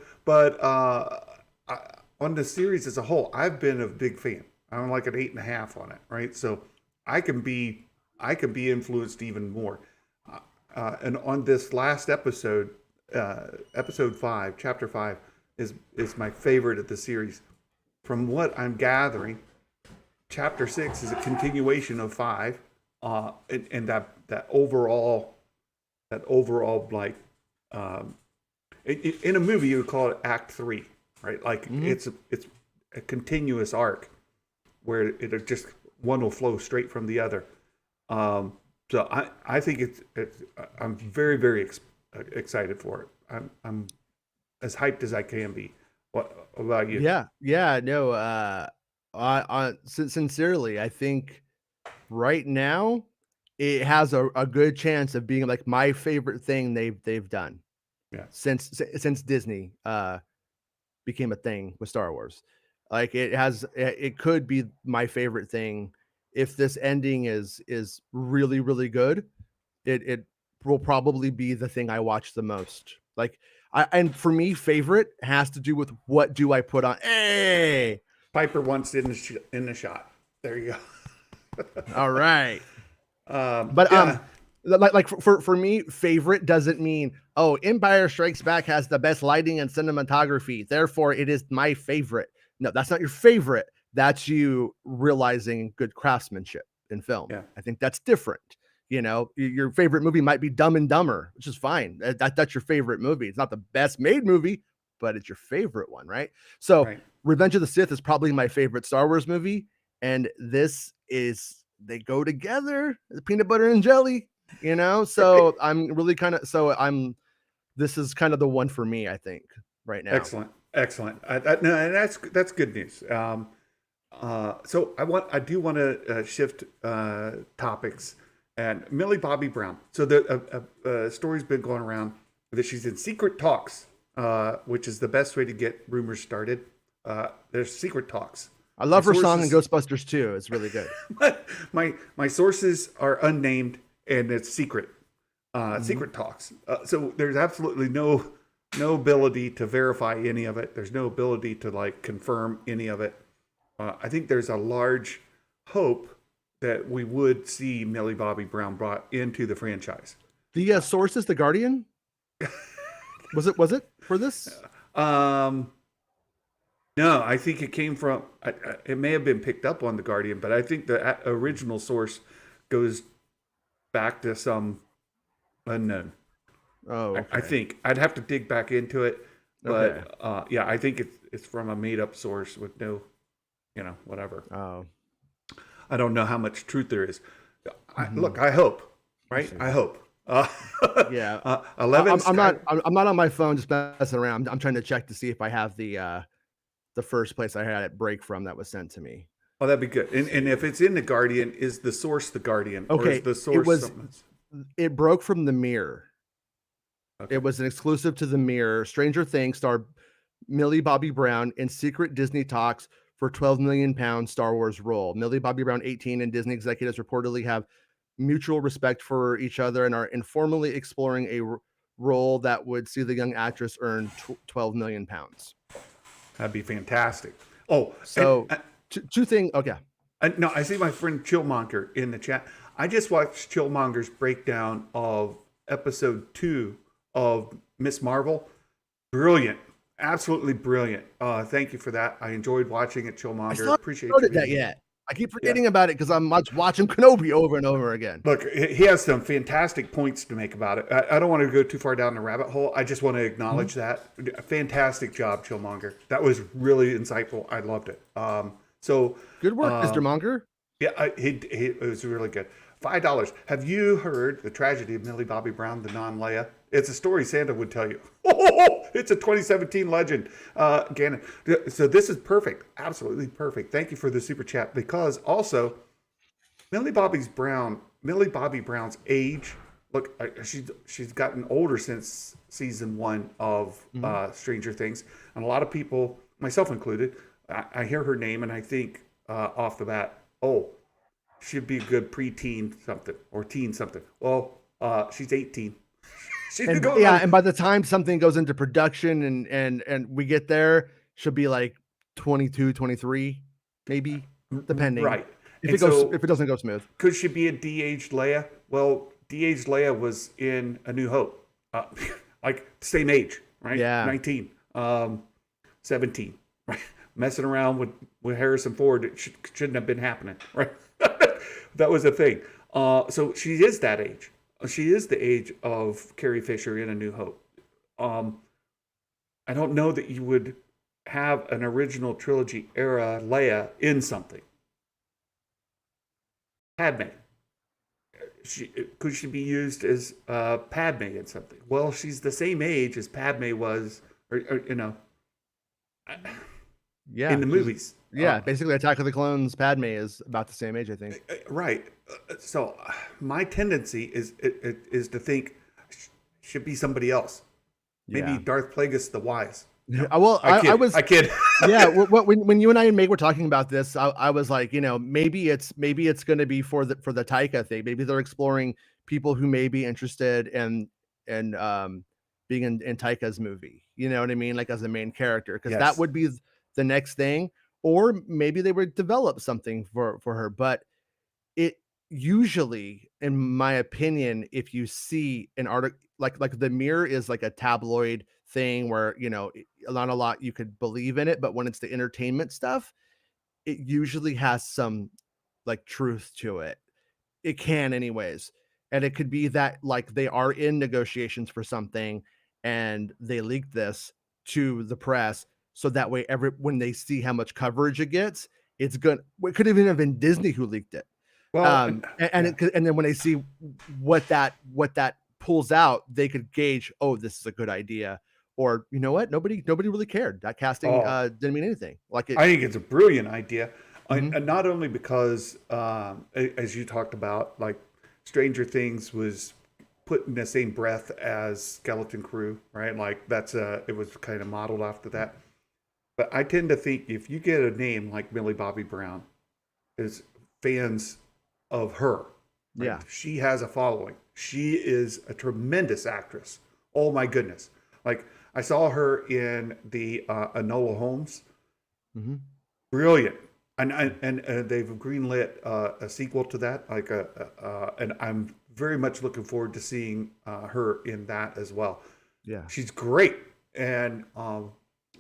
on the series as a whole, I've been a big fan. I'm like an 8.5 on it, right? So I can be influenced even more. And on this last episode, episode 5, chapter 5, is my favorite of the series. From what I'm gathering, chapter 6 is a continuation of 5, and that overall like in a movie you would call it Act 3, right? Like it's a continuous arc where it just one will flow straight from the other. So I think it's I'm very, very excited for it. I'm as hyped as I can be. What about you? Yeah, no. Sincerely, I think right now it has a good chance of being like my favorite thing they've done. Yeah. Since Disney became a thing with Star Wars. Like it could be my favorite thing if this ending is really, really good. It will probably be the thing I watch the most. Like and for me, favorite has to do with what do I put on. Hey, Piper wants in the shot. There you go. all right. But like for me, favorite doesn't mean Empire Strikes Back has the best lighting and cinematography, therefore it is my favorite. No, that's not your favorite. That's you realizing good craftsmanship in film. Yeah. I think that's different. You know, your favorite movie might be Dumb and Dumber, which is fine. That's your favorite movie. It's not the best made movie, but it's your favorite one, right? So right. Revenge of the Sith is probably my favorite Star Wars movie, and they go together, the peanut butter and jelly, you know. So I'm really this is kind of the one for me, I think, right now. Excellent. No, and that's good news. So I do want to shift topics. And Millie Bobby Brown. So the story's been going around that she's in secret talks, which is the best way to get rumors started. There's secret talks I love her song in Ghostbusters too. It's really good. My sources are unnamed and it's secret. Secret talks. So there's absolutely no ability to verify any of it. There's no ability to like confirm any of it. I think there's a large hope that we would see Millie Bobby Brown brought into the franchise. The source is The Guardian. Was it for this? No, I think it came from. It may have been picked up on The Guardian, but I think the original source goes back to some unknown. Oh, okay. I think I'd have to dig back into it, but yeah, I think it's from a made up source with no, whatever. Oh, I don't know how much truth there is. Look, I hope, right? I hope. Yeah. 11. I'm not on my phone just messing around. I'm trying to check to see if I have the first place I had it break from that was sent to me. Oh, that'd be good. And if it's in The Guardian, is the source The Guardian? Okay. Or is the source it broke from The Mirror. Okay. It was an exclusive to The Mirror. Stranger Things star Millie Bobby Brown in secret Disney talks for £12 million Star Wars role. Millie Bobby Brown, 18, and Disney executives reportedly have mutual respect for each other and are informally exploring a role that would see the young actress earn £12 million. That'd be fantastic. Oh, so two things. Okay. No, I see my friend Chillmonger in the chat. I just watched Chillmonger's breakdown of episode 2 of Miss Marvel. Brilliant. Absolutely brilliant. Thank you for that. I enjoyed watching it, Chillmonger. Appreciate you. That yet. I keep forgetting about it because I'm watching Kenobi over and over again. Look, he has some fantastic points to make about it. I don't want to go too far down the rabbit hole. I just want to acknowledge that. Fantastic job, Chillmonger. That was really insightful. I loved it. So good work, Mr. Monger. Yeah, it was really good. $5. Have you heard the tragedy of Millie Bobby Brown, the non-Leia? It's a story Santa would tell you. Oh, it's a 2017 legend, Gannon. So this is perfect, absolutely perfect. Thank you for the super chat, because also Millie Bobby Brown's age. Look, she's gotten older since season 1 of Stranger Things, and a lot of people, myself included, I hear her name and I think off the bat, oh, she'd be a good preteen something or teen something. Well, she's 18. And by the time something goes into production and we get there, she'll be like 22, 23, maybe, depending. Right. If it doesn't go smooth. Could she be a de-aged Leia? Well, de-aged Leia was in A New Hope. Like same age, right? Yeah. 19, 17, right? Messing around with Harrison Ford, it shouldn't have been happening, right? That was a thing. So she is that age. She is the age of Carrie Fisher in A New Hope. I don't know that you would have an original trilogy era Leia in something. Padme. Could she be used as Padme in something? Well, she's the same age as Padme was, or yeah, in the movies. Yeah, basically Attack of the Clones, Padme is about the same age, I think. Right. So my tendency is to think should be somebody else. Maybe Darth Plagueis the Wise. No. Well, I kid. Yeah, when you and I and Meg were talking about this, I was like, maybe it's going to be for the Taika thing. Maybe they're exploring people who may be interested in being in Taika's movie. You know what I mean? Like as a main character, because that would be the next thing. Or maybe they would develop something for her. But it usually, in my opinion, if you see an article like The Mirror is like a tabloid thing where not a lot you could believe in it, but when it's the entertainment stuff, it usually has some like truth to it. It can anyways. And it could be that like they are in negotiations for something and they leaked this to the press, so that way when they see how much coverage it gets, it's good. It could even have been Disney who leaked it. Well, and then when they see what that pulls out, they could gauge, oh, this is a good idea. Or you know what? Nobody really cared. That casting didn't mean anything. I think it's a brilliant idea. And not only because, as you talked about, like Stranger Things was put in the same breath as Skeleton Crew, right? Like it was kind of modeled after that. But I tend to think if you get a name like Millie Bobby Brown, is fans of her, right? Yeah. She has a following. She is a tremendous actress. Oh my goodness! Like I saw her in the Enola Holmes. Mm-hmm. Brilliant. And they've greenlit a sequel to that. And I'm very much looking forward to seeing her in that as well. Yeah. She's great, and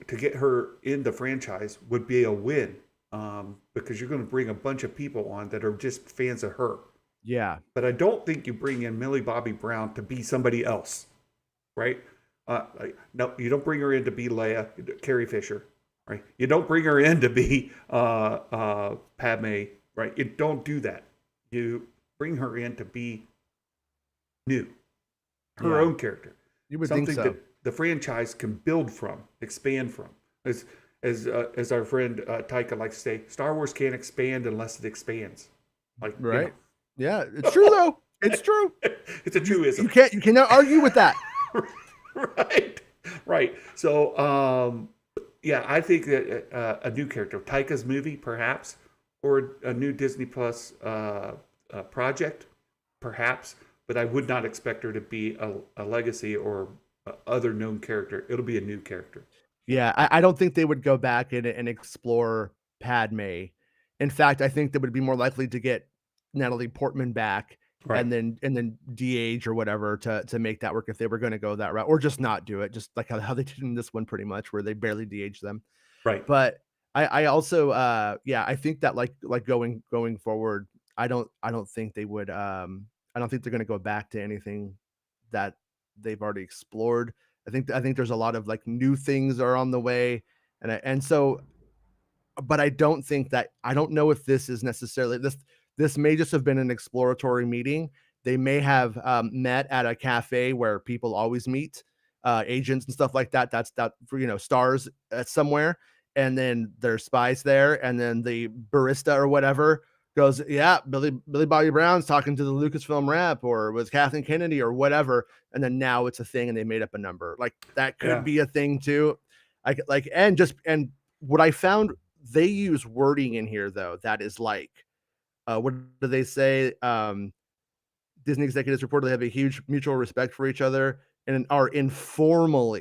to get her in the franchise would be a win, because you're going to bring a bunch of people on that are just fans of her. Yeah. But I don't think you bring in Millie Bobby Brown to be somebody else, right? No, you don't bring her in to be Leia, Carrie Fisher, right? You don't bring her in to be Padme, right? You don't do that. You bring her in to be new, her own character. You would Something think so. that the franchise can build from, expand from. As our friend Taika likes to say, Star Wars can't expand unless it expands. Like, Right. Yeah, it's true though. It's true. It's a truism. You cannot argue with that. Right. So, yeah, I think that a new character, Taika's movie, perhaps, or a new Disney Plus project, perhaps. But I would not expect her to be a legacy or other known character. It'll be a new character. Yeah, I don't think they would go back and explore Padme. In fact, I think they would be more likely to get Natalie Portman back Right. and then de-age or whatever to make that work if they were going to go that route, or just not do it, just like how they did in this one, pretty much, where they barely de-age them. Right. But I also yeah, I think that like going forward, I don't think they would I don't think they're going to go back to anything that they've already explored. I think there's a lot of like new things are on the way, and so, but I don't think that I don't know if this is necessarily this may just have been an exploratory meeting. They may have met at a cafe where people always meet, agents and stuff like that. That's that for stars somewhere, and then there's spies there, and then the barista or whatever goes, yeah, Billy Bobby Brown's talking to the Lucasfilm rep or with Kathleen Kennedy or whatever, and then now it's a thing, and they made up a number. Like that could be a thing too. And what I found, they use wording in here though that is like, what do they say? Disney executives reportedly have a huge mutual respect for each other and are informal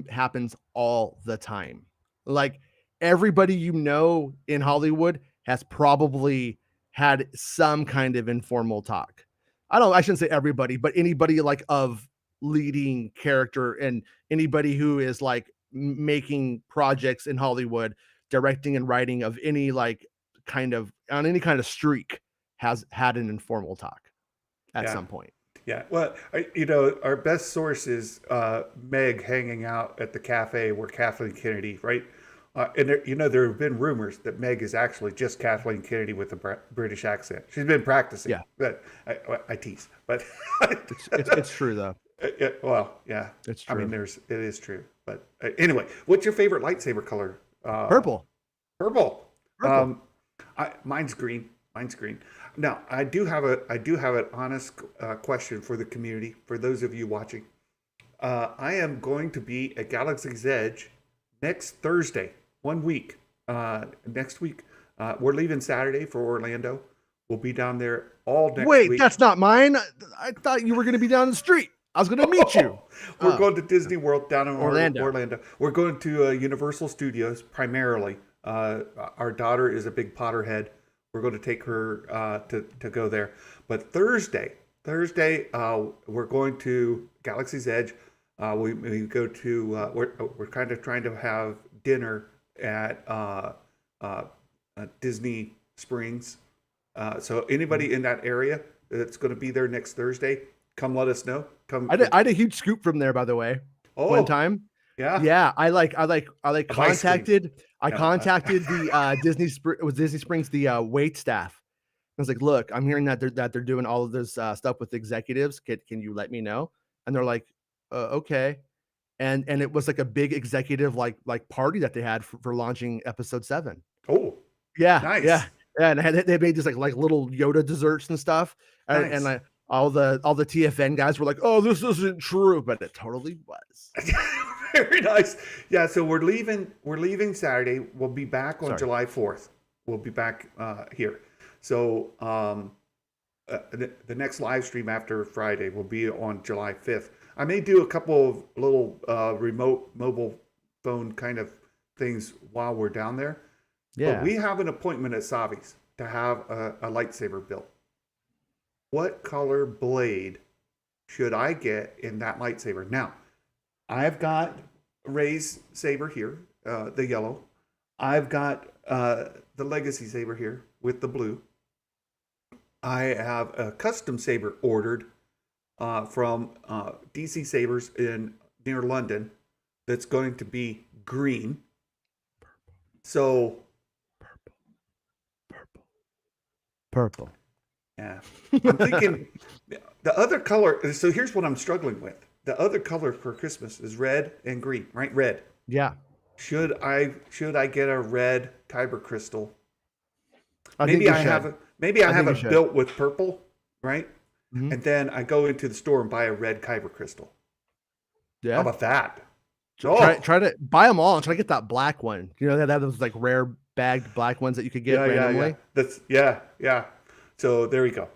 happens all the time. Like everybody in Hollywood has probably had some kind of informal talk. I shouldn't say everybody, but anybody like of leading character and anybody who is like making projects in Hollywood, directing and writing of any like kind of on any kind of streak has had an informal talk at some point. Yeah, well, our best source is Meg hanging out at the cafe where Kathleen Kennedy, right? And there have been rumors that Meg is actually just Kathleen Kennedy with a British accent. She's been practicing. Yeah, but I tease, but it's true though. Well, yeah, it's true. I mean, it is true. But anyway, what's your favorite lightsaber color? Purple. Purple. Mine's green. Now, I do have an honest question for the community, for those of you watching. I am going to be at Galaxy's Edge next Thursday, 1 week. Next week, we're leaving Saturday for Orlando. We'll be down there all next week. Wait, that's not mine. I thought you were going to be down the street. I was going to meet you. We're going to Disney World down in Orlando. We're going to Universal Studios primarily. Our daughter is a big Potterhead. We're going to take her to go there. But Thursday, we're going to Galaxy's Edge. We go to we're kind of trying to have dinner at Disney Springs. So anybody in that area that's going to be there next Thursday, come let us know. I had a huge scoop from there, by the way. One time. Yeah. I contacted the Disney Springs, the wait staff. I was like, look, I'm hearing that they're doing all of this stuff with executives. Can you let me know? And they're like, okay. And it was like a big executive like party that they had for launching episode 7. Oh, yeah, nice. Yeah. And they made these like little Yoda desserts and stuff. Nice. And all the TFN guys were like, "Oh, this isn't true," but it totally was. Very nice. Yeah, so we're leaving Saturday. We'll be back on July 4th. We'll be back here. So the next live stream after Friday will be on July 5th. I may do a couple of little remote mobile phone kind of things while we're down there. Yeah. But we have an appointment at Savi's to have a lightsaber built. What color blade should I get in that lightsaber? Now, I've got Rey's saber here, the yellow. I've got the Legacy saber here with the blue. I have a custom saber ordered from DC Sabers near London that's going to be green. So Purple. yeah, I'm thinking the other color. So here's what I'm struggling with. The other color for Christmas is red and green, right? Red. Yeah. Should I get a red kyber crystal? Maybe I have it built with purple, right? Mm-hmm. And then I go into the store and buy a red kyber crystal. Yeah. How about that? Try to buy them all and try to get that black one. You know, they have those like rare bagged black ones that you could get randomly. Yeah. So there we go.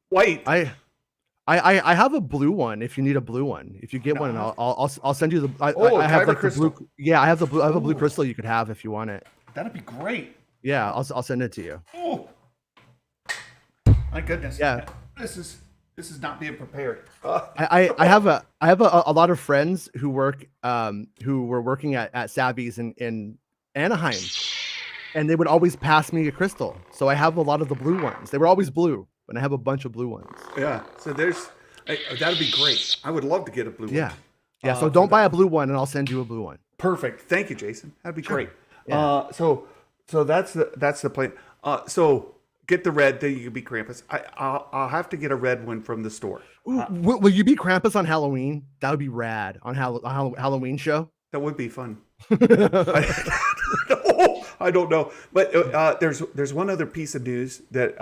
White. I have a blue one. If you need a blue one, if you get one, I'll send you the. I have like crystal. The blue. Yeah, I have the blue. I have a blue crystal you could have if you want it. That'd be great. Yeah, I'll send it to you. Oh, my goodness. Yeah, this is not being prepared. I have a lot of friends who were working at Savvy's in Anaheim, and they would always pass me a crystal. So I have a lot of the blue ones. They were always blue, but I have a bunch of blue ones. Yeah. So that'd be great. I would love to get a blue one. Yeah. So don't buy a blue one, and I'll send you a blue one. Perfect. Thank you, Jason. That'd be great. Yeah. So that's the plan. So get the red. Then you can be Krampus. I'll have to get a red one from the store. Will you be Krampus on Halloween? That would be rad on Halloween show. That would be fun. I don't know, but there's one other piece of news that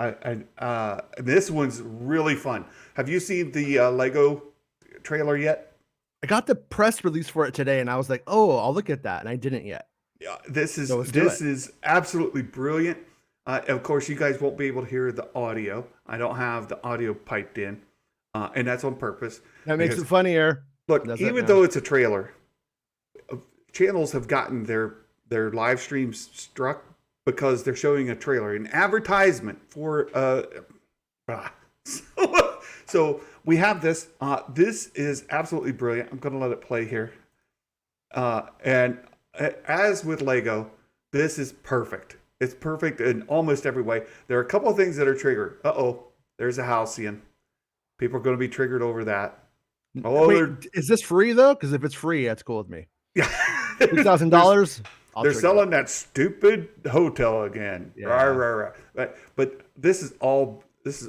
this one's really fun. Have you seen the Lego trailer yet? I got the press release for it today, and I was like, "Oh, I'll look at that," and I didn't yet. Yeah, this is absolutely brilliant. Of course, you guys won't be able to hear the audio. I don't have the audio piped in, and that's on purpose. That makes it funnier. Look, even though it's a trailer, channels have gotten their live streams struck because they're showing a trailer, an advertisement for so we have this. This is absolutely brilliant. I'm going to let it play here. And as with Lego, this is perfect. It's perfect in almost every way. There are a couple of things that are triggered. There's a Halcyon. People are going to be triggered over that. Wait, is this free though? Because if it's free, that's cool with me. Yeah. $2,000. They're selling that stupid hotel again. Yeah. Rah. But this is all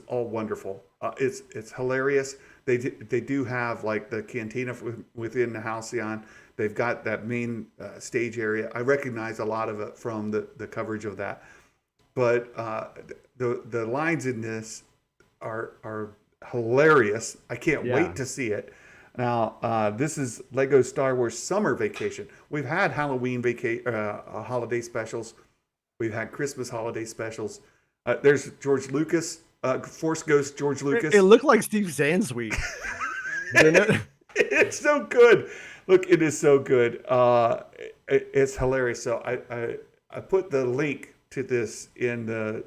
wonderful. It's hilarious. They do have like the cantina within the Halcyon. They've got that main stage area. I recognize a lot of it from the coverage of that. But the lines in this are hilarious. I can't wait to see it. Now, this is Lego Star Wars Summer Vacation. We've had Halloween holiday specials. We've had Christmas holiday specials. There's George Lucas, Force Ghost George Lucas. It looked like Steve Zansweet, didn't it? It's so good. Look, it is so good. It's hilarious. So I put the link to this in the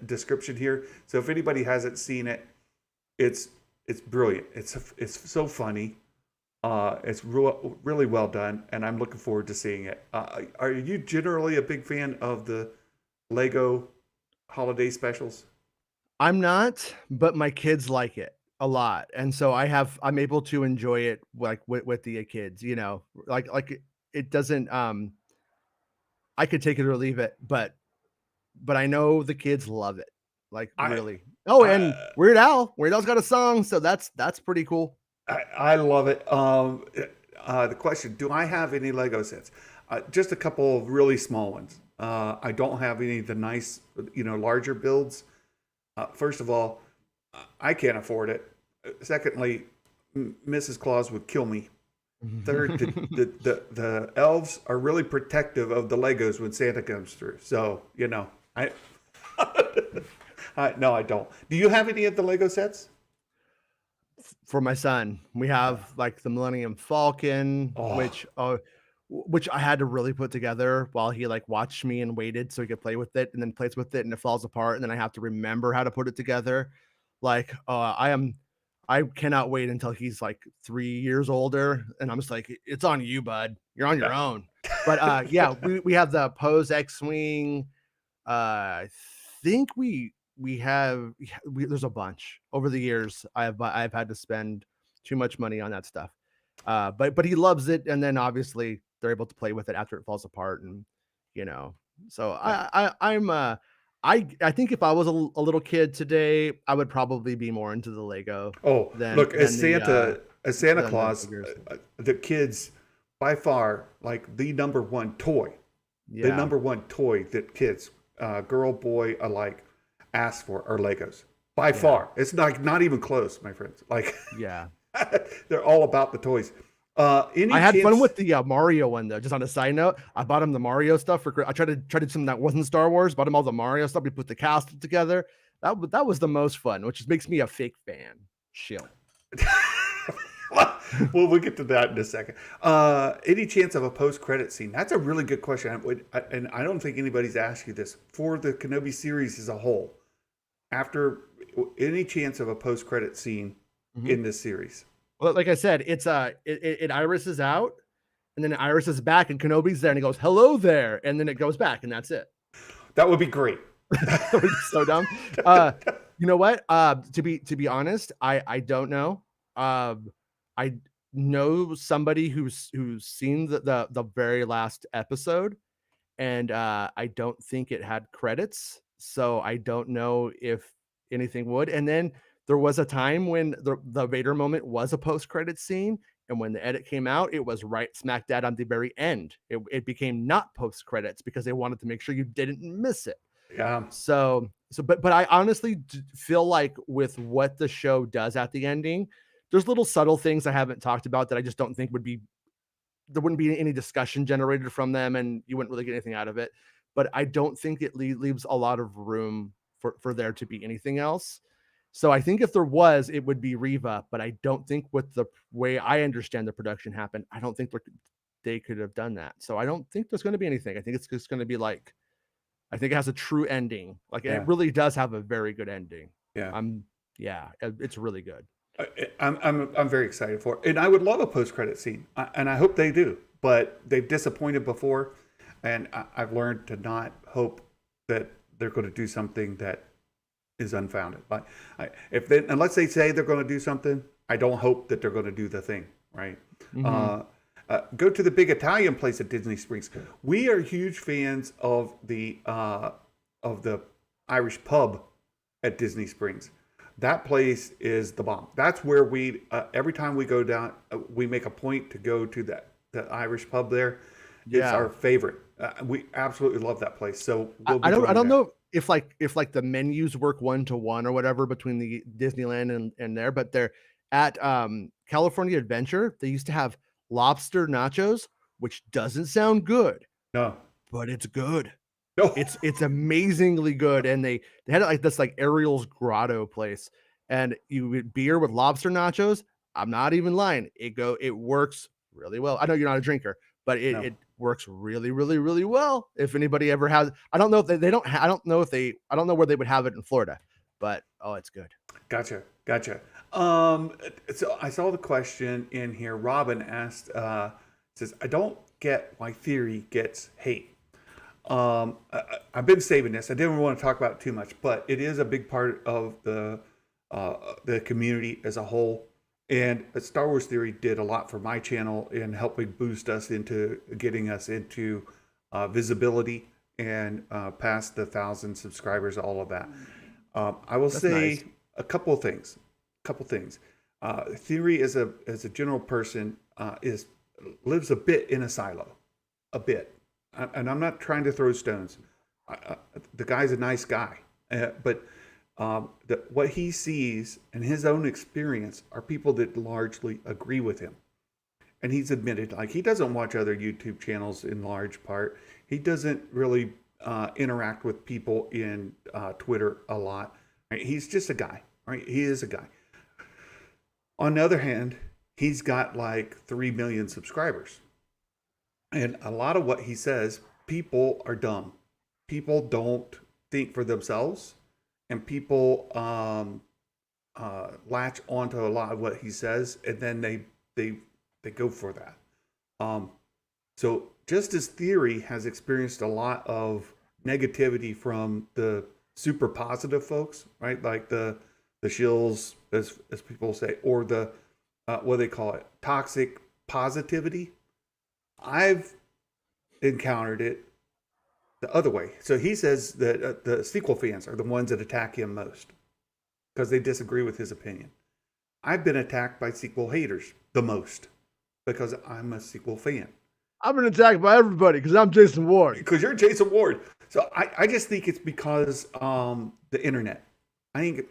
description here. So if anybody hasn't seen it, it's brilliant. It's so funny. It's really well done, and I'm looking forward to seeing it. Are you generally a big fan of the Lego holiday specials? I'm not, but my kids like it a lot, and so I'm able to enjoy it like with the kids. You know, like it doesn't. I could take it or leave it, but I know the kids love it. Like really. And Weird Al's got a song, so that's pretty cool. I love it. The question: do I have any Lego sets? Just a couple of really small ones. I don't have any of the nice, larger builds. First of all, I can't afford it. Secondly, Mrs. Claus would kill me. Third, the elves are really protective of the Legos when Santa comes through. So, I, no, I don't. Do you have any of the Lego sets? For my son, we have like the Millennium Falcon, Oh, which I had to really put together while he like watched me and waited so he could play with it, and then plays with it and it falls apart, and then I have to remember how to put it together. Like, I cannot wait until he's like 3 years older, and I'm just like, it's on you, bud. You're on your own. But yeah, we have the Pose X-wing. I think we have there's a bunch over the years. I've had to spend too much money on that stuff. But he loves it, and then obviously they're able to play with it after it falls apart, and you know. So yeah. I think if I was a little kid today, I would probably be more into the Lego Oh, than look, as Santa than the Claus, figures. the kids by far like the Yeah, number one toy that kids, girl, boy alike, ask for are Legos. By yeah, far, it's not even close, my friends. Like yeah. they're all about the toys. I Any had fun chance? with the Mario one though. Just on a side note, I bought him the Mario stuff for. I tried to something that wasn't Star Wars. Bought him all the Mario stuff. We put the cast together. That was the most fun, which just makes me a fake fan. Chill. Well, we'll get to that in a second. Any chance of a post-credit scene? That's a really good question, and I don't think anybody's asked you this for the Kenobi series as a whole. After any chance of a post-credit scene Mhm. in this series? Well, like I said, it Iris is out, and then Iris is back, and Kenobi's there, and he goes, "Hello there," and then it goes back, and that's it. That would be great. That would be so dumb. Uh, you know what? To be honest, I don't know. I know somebody who's seen the very last episode, and I don't think it had credits, so I don't know if anything would. And then there was a time when the Vader moment was a post credit scene, and when the edit came out, it was right smack dab on the very end. It became not post credits because they wanted to make sure you didn't miss it. Yeah, But I honestly feel like with what the show does at the ending, there's little subtle things I haven't talked about that I just don't think would be there wouldn't be any discussion generated from them, and you wouldn't really get anything out of it. But I don't think it leaves a lot of room for there to be anything else. So I think if there was, it would be Reva, but I don't think with the way I understand the production happened, I don't think they could have done that. So I don't think there's going to be anything. I think it's just going to be like I think it has a true ending. Like it yeah, really does have a very good ending. yeah. I'm yeah, it's really good. I'm very excited for it, and I would love a post credit scene, and I hope they do. But they've disappointed before, and I've learned to not hope that they're going to do something that is unfounded. But unless they say they're going to do something, I don't hope that they're going to do the thing. Right? Hmm. Uh, go to the big Italian place at Disney Springs. We are huge fans of the Irish pub at Disney Springs. That place is the bomb. That's where we every time we go down, we make a point to go to the Irish pub there. It's Yeah. our favorite. We absolutely love that place. So we'll be I going don't there. know if the menus work 1 to 1 or whatever between the Disneyland and there, but they're at California Adventure. They used to have lobster nachos, which doesn't sound good, No, but it's good. no. It's amazingly good, and they had it like this like Ariel's Grotto place, and you get beer with lobster nachos. I'm not even lying. It works really well. I know you're not a drinker, but No. it works really, really, really well. If anybody ever has, I don't know if they don't. I don't know if I don't know where they would have it in Florida, but oh, it's good. Gotcha. Gotcha. So I saw the question in here. Robin asked, says, I don't get why theory gets hate. I've been saving this. I didn't want to talk about it too much, but it is a big part of the community as a whole. And Star Wars Theory did a lot for my channel in helping boost us into getting us into visibility and past the 1,000 subscribers, all of that. I will That's nice. say a couple of things. Theory as a general person is lives a bit in a silo, a bit. And I'm not trying to throw stones. The guy's a nice guy, but What he sees and his own experience are people that largely agree with him. And he's admitted, like, he doesn't watch other YouTube channels in large part. He doesn't really interact with people in Twitter a lot. Right? He's just a guy, right? He is a guy. On the other hand, he's got like 3 million subscribers. And a lot of what he says, people are dumb. People don't think for themselves, and people latch onto a lot of what he says, and then they go for that. So just as Theory has experienced a lot of negativity from the super positive folks, right? Like the shills, as people say, or the what do they call it, toxic positivity. I've encountered it the other way. So he says that the sequel fans are the ones that attack him most because they disagree with his opinion. I've been attacked by sequel haters the most because I'm a sequel fan. I've been attacked by everybody because I'm Jason Ward. Because you're Jason Ward. So I just think it's because the internet. I think,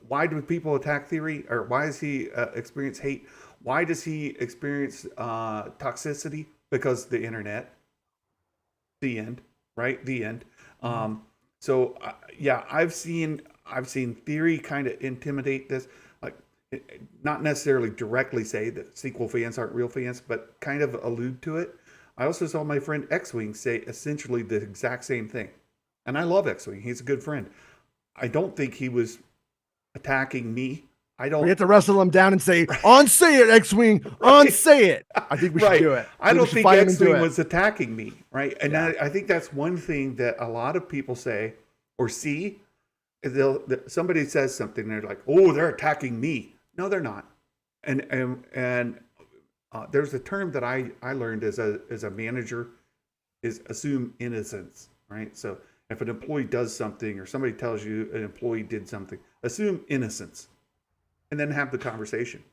why do people attack Theory? Or why does he experience hate? Why does he experience toxicity? Because the internet. The end, right? The end. So I've seen Theory kind of intimidate this, like not necessarily directly say that sequel fans aren't real fans, but kind of allude to it. I also saw my friend X-Wing say essentially the exact same thing. And I love X-Wing. He's a good friend. I don't think he was attacking me. We have to wrestle him down and say, on say it, X-Wing, on say it. I think we should do it. I don't think X-Wing was attacking me, right? And I think that's one thing that a lot of people say or see. Somebody says something, they're like, oh, they're attacking me. No, they're not. And there's a term that I learned as a manager is assume innocence, right? So if an employee does something or somebody tells you an employee did something, assume innocence and then have the conversation.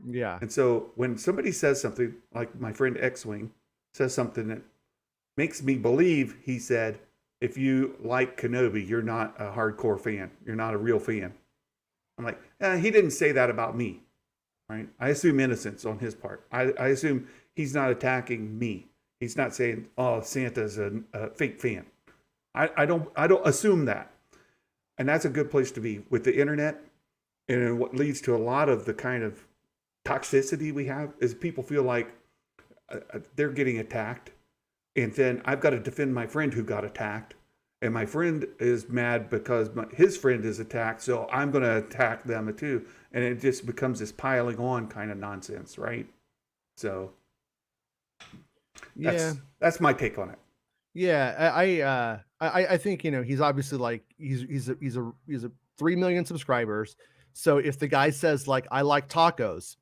Yeah. And so when somebody says something, like my friend X-Wing says something that makes me believe, he said, if you like Kenobi, you're not a hardcore fan. You're not a real fan. I'm like, he didn't say that about me. Right? I assume innocence on his part. I assume he's not attacking me. He's not saying, "Oh, Santa's a fake fan." I don't assume that, and that's a good place to be with the internet. And what leads to a lot of the kind of toxicity we have is people feel like they're getting attacked, and then I've got to defend my friend who got attacked, and my friend is mad because his friend is attacked, so I'm going to attack them too. And it just becomes this piling on kind of nonsense, right? So that's my take on it. Yeah, I think he's obviously like he's a 3 million subscribers. So if the guy says like I like tacos,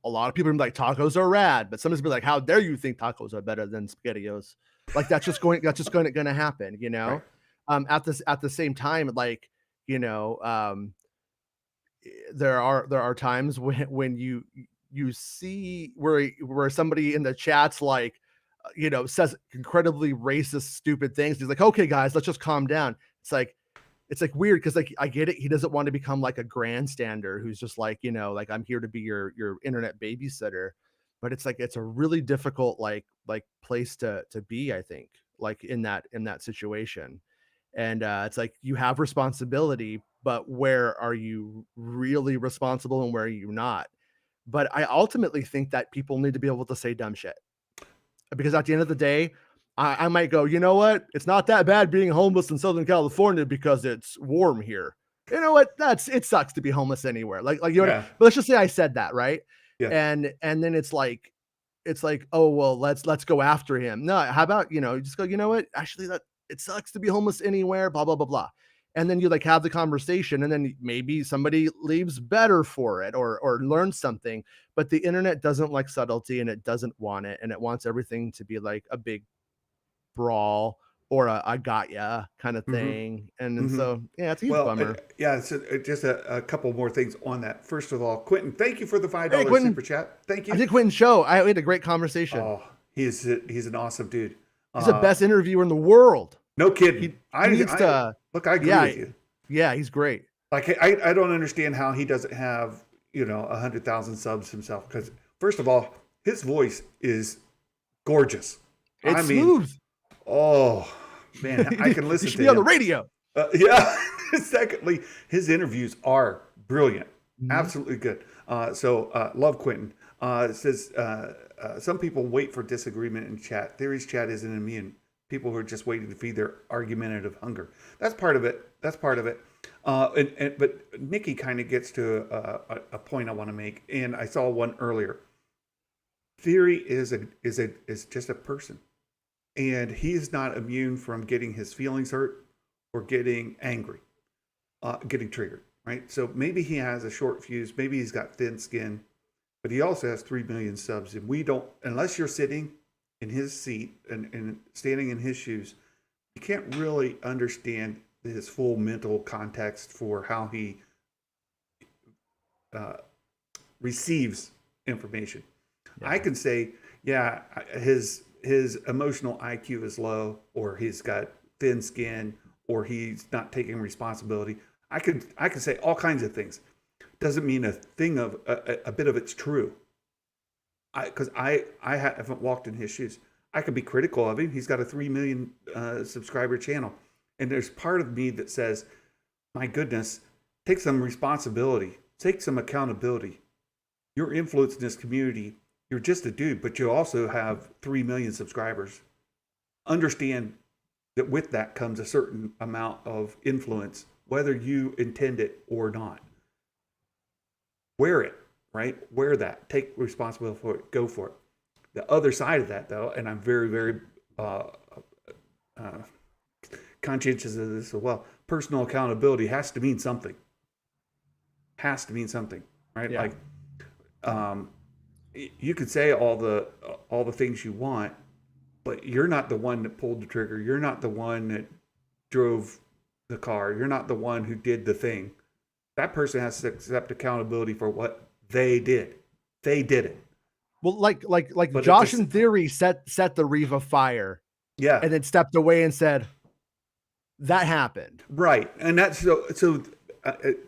a lot of people are like tacos are rad, but somebody's be like, how dare you think tacos are better than SpaghettiOs? Like that's just going to happen, Right. At the same time, like there are times when you see where somebody in the chat's like says incredibly racist stupid things. He's like, okay guys, let's just calm down. It's like weird because like I get it, he doesn't want to become like a grandstander who's just like like I'm here to be your internet babysitter, but it's like it's a really difficult like place to be, I think, like in that situation. And it's like you have responsibility, but where are you really responsible and where are you not? But I ultimately think that people need to be able to say dumb shit, because at the end of the day, I might go, you know what? It's not that bad being homeless in Southern California because it's warm here. You know what? It sucks to be homeless anywhere. Like but let's just say I said that, right? Yeah. And then it's like, oh well, let's go after him. No, how about just go, you know what? Actually, that it sucks to be homeless anywhere. Blah blah blah blah. And then you like have the conversation, and then maybe somebody leaves better for it or learns something. But the internet doesn't like subtlety, and it doesn't want it, and it wants everything to be like a big brawl or a I got ya kind of thing. And so it's a huge bummer. So just a couple more things on that. First of all, Quentin, thank you for the $5 super chat. Thank you. I did Quentin's show. We had a great conversation. Oh, he's an awesome dude. He's the best interviewer in the world. No kidding. He needs to look. I agree with you. Yeah, he's great. Like I don't understand how he doesn't have 100,000 subs himself. Because first of all, his voice is gorgeous. I It's mean, smooth. oh man, I can You listen should to be on the him. radio. Yeah. Secondly, his interviews are brilliant, Mhm. absolutely good. So love Quentin. It says some people wait for disagreement in chat. Theories chat isn't immune. People who are just waiting to feed their argumentative hunger. That's part of it. That's part of it. But Nikki kind of gets to a point I want to make, and I saw one earlier. Theory is just a person, and he's not immune from getting his feelings hurt or getting angry, getting triggered. Right. So maybe he has a short fuse. Maybe he's got thin skin, but he also has 3 million subs, and we don't, unless you're sitting in his seat and standing in his shoes, you can't really understand his full mental context for how he uh, receives information. Yeah. I can say, yeah, his emotional IQ is low, or he's got thin skin, or he's not taking responsibility. I could say all kinds of things. Doesn't mean a thing of a bit of it's true. Because I haven't walked in his shoes. I could be critical of him. He's got a 3 million subscriber channel, and there's part of me that says, my goodness, take some responsibility, take some accountability. You're influencing this community. You're just a dude, but you also have 3 million subscribers. Understand that with that comes a certain amount of influence, whether you intend it or not. Wear it, right? Wear that. Take responsibility for it. Go for it. The other side of that, though, and I'm very, very conscientious of this as well. Personal accountability has to mean something. Has to mean something, right? Yeah. Like, you could say all the things you want, but you're not the one that pulled the trigger. You're not the one that drove the car. You're not the one who did the thing. That person has to accept accountability for what they did. They did it. Well, like But Josh in theory set the Reva fire, yeah, and then stepped away and said that happened. right. And that's so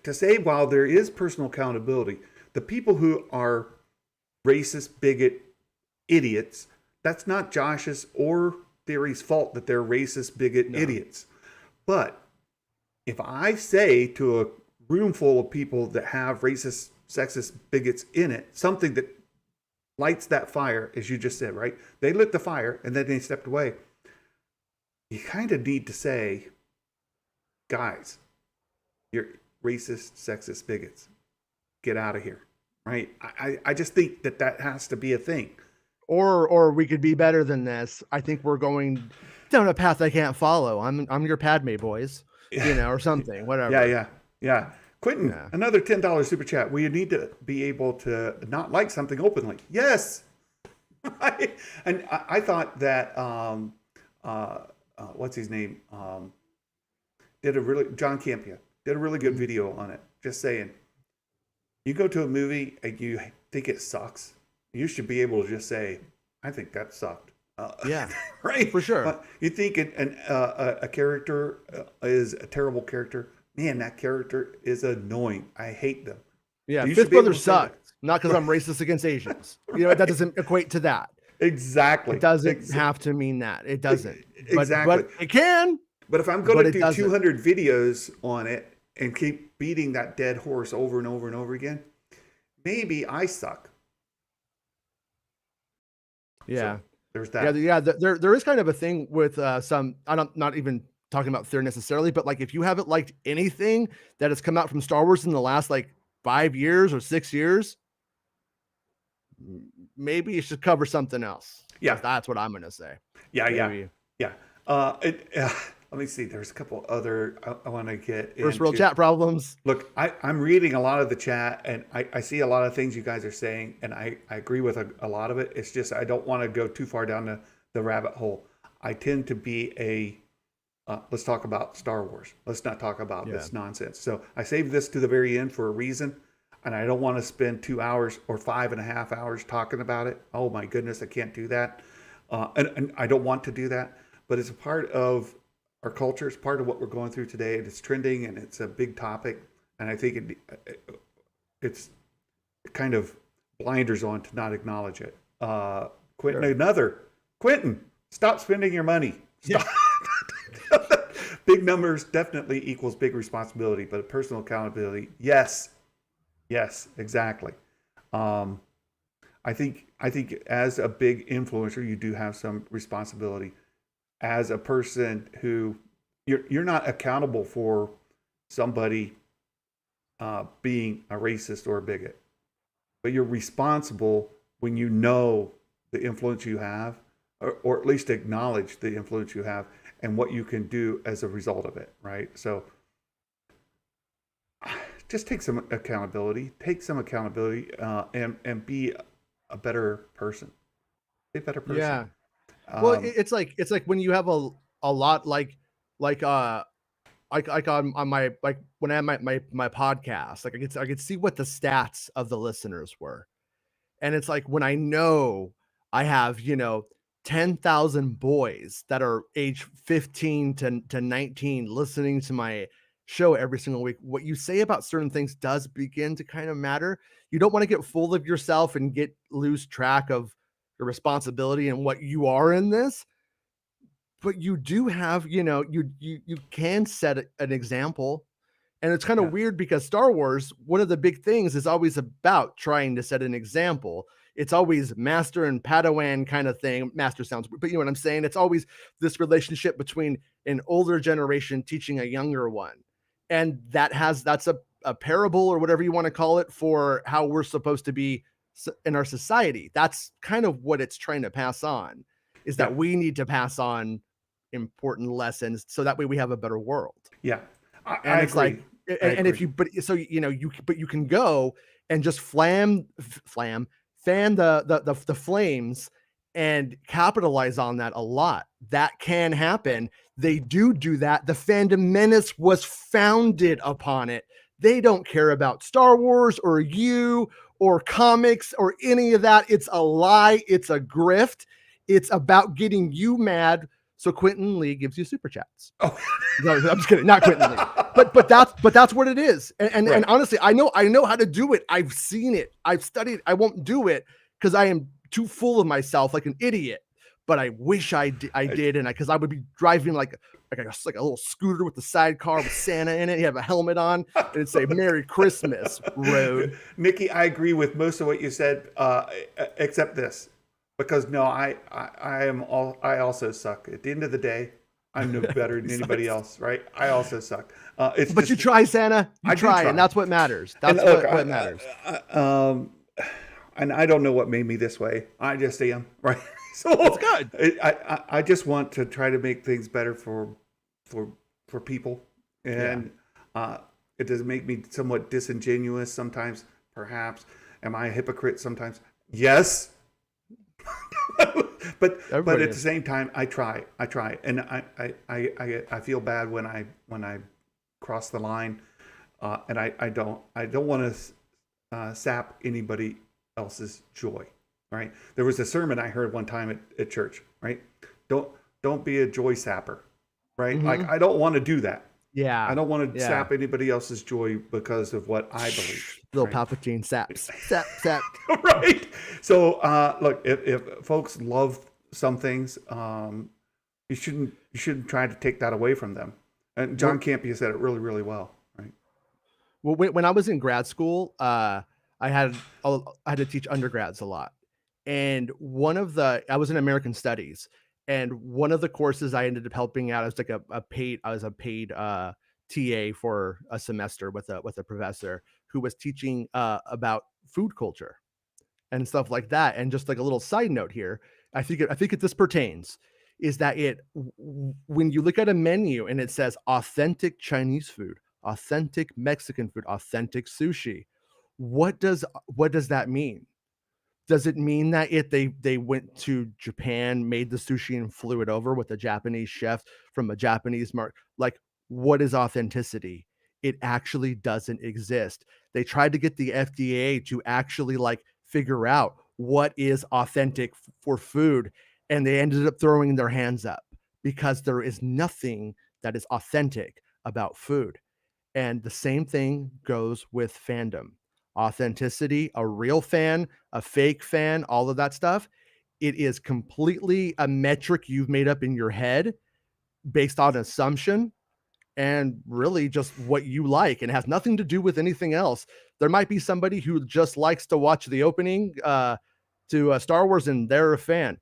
to say, while there is personal accountability, the people who are racist, bigot, idiots, that's not Josh's or Theory's fault that they're racist, bigot, idiots. But if I say to a room full of people that have racist, sexist, bigots in it, something that lights that fire, as you just said, right? They lit the fire and then they stepped away. You kind of need to say, guys, you're racist, sexist, bigots. Get out of here, right? I just think that has to be a thing. Or we could be better than this. I think we're going down a path I can't follow. I'm your Padme boys, or something, whatever. Yeah. Quentin, another $10 super chat. We need to be able to not like something openly. Yes. And I thought that what's his name? John Campia did a really good video on it. Just saying, you go to a movie and you think it sucks, you should be able to just say, I think that sucked. Yeah, right, for sure. But you think a character is a terrible character, man, that character is annoying. I hate them. Yeah, you Fifth Brother sucked. Not because I'm racist against Asians. That doesn't equate to that. Exactly. It doesn't have to mean that. It doesn't. Exactly. But it can. But if I'm going to do 200 videos on it and keep beating that dead horse over and over and over again, maybe I suck. Yeah. So there's that. Yeah. There is kind of a thing with some. I'm not even talking about theory necessarily, but like if you haven't liked anything that has come out from Star Wars in the last like 5 years or 6 years, maybe you should cover something else. Yeah, that's what I'm gonna say. Yeah. Let me see. There's a couple other I want to get first world chat problems. Look, I'm reading a lot of the chat, and I see a lot of things you guys are saying, and I agree with a lot of it. It's just I don't want to go too far down the rabbit hole. I tend to be let's talk about Star Wars. Let's not talk about this nonsense. So I saved this to the very end for a reason, and I don't want to spend 2 hours or 5.5 hours talking about it. Oh my goodness, I can't do that. And I don't want to do that, but it's a part of our culture. It's part of what we're going through today, and it's trending, and it's a big topic. And I think it's kind of blinders on to not acknowledge it. Quentin, Sure. Quentin, stop spending your money. Stop. Big numbers definitely equals big responsibility, but personal accountability, yes, exactly. I think as a big influencer, you do have some responsibility. As a person who you're not accountable for somebody being a racist or a bigot, but you're responsible when you know the influence you have, or at least acknowledge the influence you have and what you can do as a result of it, right? So just take some accountability, and be a better person. Be a better person. Yeah. Well, it's like when you have a lot like on my, like when I had my podcast, like I could see what the stats of the listeners were. And it's like when I know I have, 10,000 boys that are age 15 to 19 listening to my show every single week, what you say about certain things does begin to kind of matter. You don't want to get full of yourself and lose track of your responsibility and what you are in this, but you do have, you can set an example. And it's kind of Yeah. weird because Star Wars, one of the big things is always about trying to set an example. It's always master and Padawan kind of thing. Master sounds weird, but you know what I'm saying? It's always this relationship between an older generation teaching a younger one. And that's a parable or whatever you want to call it for how we're supposed to be in our society. That's kind of what it's trying to pass on, is Yeah. that we need to pass on important lessons so that way we have a better world. Yeah. And I it's agree. like, and if you, but so, you can go and just fan the flames and capitalize on that a lot. That can happen. They do that. The Fandom Menace was founded upon it. They don't care about Star Wars or you or comics or any of that. It's a lie. It's a grift. It's about getting you mad. So Quentin Lee gives you super chats. Oh. No, I'm just kidding. Not Quentin Lee. But that's what it is. And Right. and honestly, I know how to do it. I've seen it. I've studied. I won't do it because I am too full of myself, like an idiot. But I wish I did, and because I would be driving like a little scooter with the sidecar with Santa in it. You have a helmet on, and it'd say "Merry Christmas, Road." Nikki, I agree with most of what you said, except this, because no, I also suck. At the end of the day, I'm no better than anybody else, right? I also suck. It's But just, you try, Santa. You I do try, try. and that's what matters. And That's look, what matters. And I don't know what made me this way. I just am, right? So It's good. I just want to try to make things better for people, and it does make me somewhat disingenuous sometimes. Perhaps, am I a hypocrite sometimes? Yes. but Everybody at the is. same time, I try, and I feel bad when I cross the line, and I don't want to sap anybody else's joy. Right? There was a sermon I heard one time at church. Right? Don't be a joy sapper. Right? Mm-hmm. Like I don't want to do that. Yeah. I don't want to sap anybody else's joy because of what I believe. Little right? Palpatine saps. Sap. Right. So look, if folks love some things, you shouldn't try to take that away from them. And John Campea said it really, really well. Right. Well, when I was in grad school, I had to teach undergrads a lot, and I was in American Studies, and one of the courses I ended up helping out, I was like a paid TA for a semester with a professor who was teaching about food culture and stuff like that. And just like a little side note here, I think this pertains, is that when you look at a menu and it says authentic Chinese food, authentic Mexican food, authentic sushi, what does that mean? Does it mean that they went to Japan, made the sushi, and flew it over with a Japanese chef from a Japanese market? Like, what is authenticity? It actually doesn't exist. They tried to get the FDA to actually like figure out what is authentic for food, and they ended up throwing their hands up because there is nothing that is authentic about food. And the same thing goes with fandom. Authenticity, a real fan, a fake fan, all of that stuff. It is completely a metric you've made up in your head based on assumption and really just what you like, and has nothing to do with anything else. There might be somebody who just likes to watch the opening to Star Wars and they're a fan.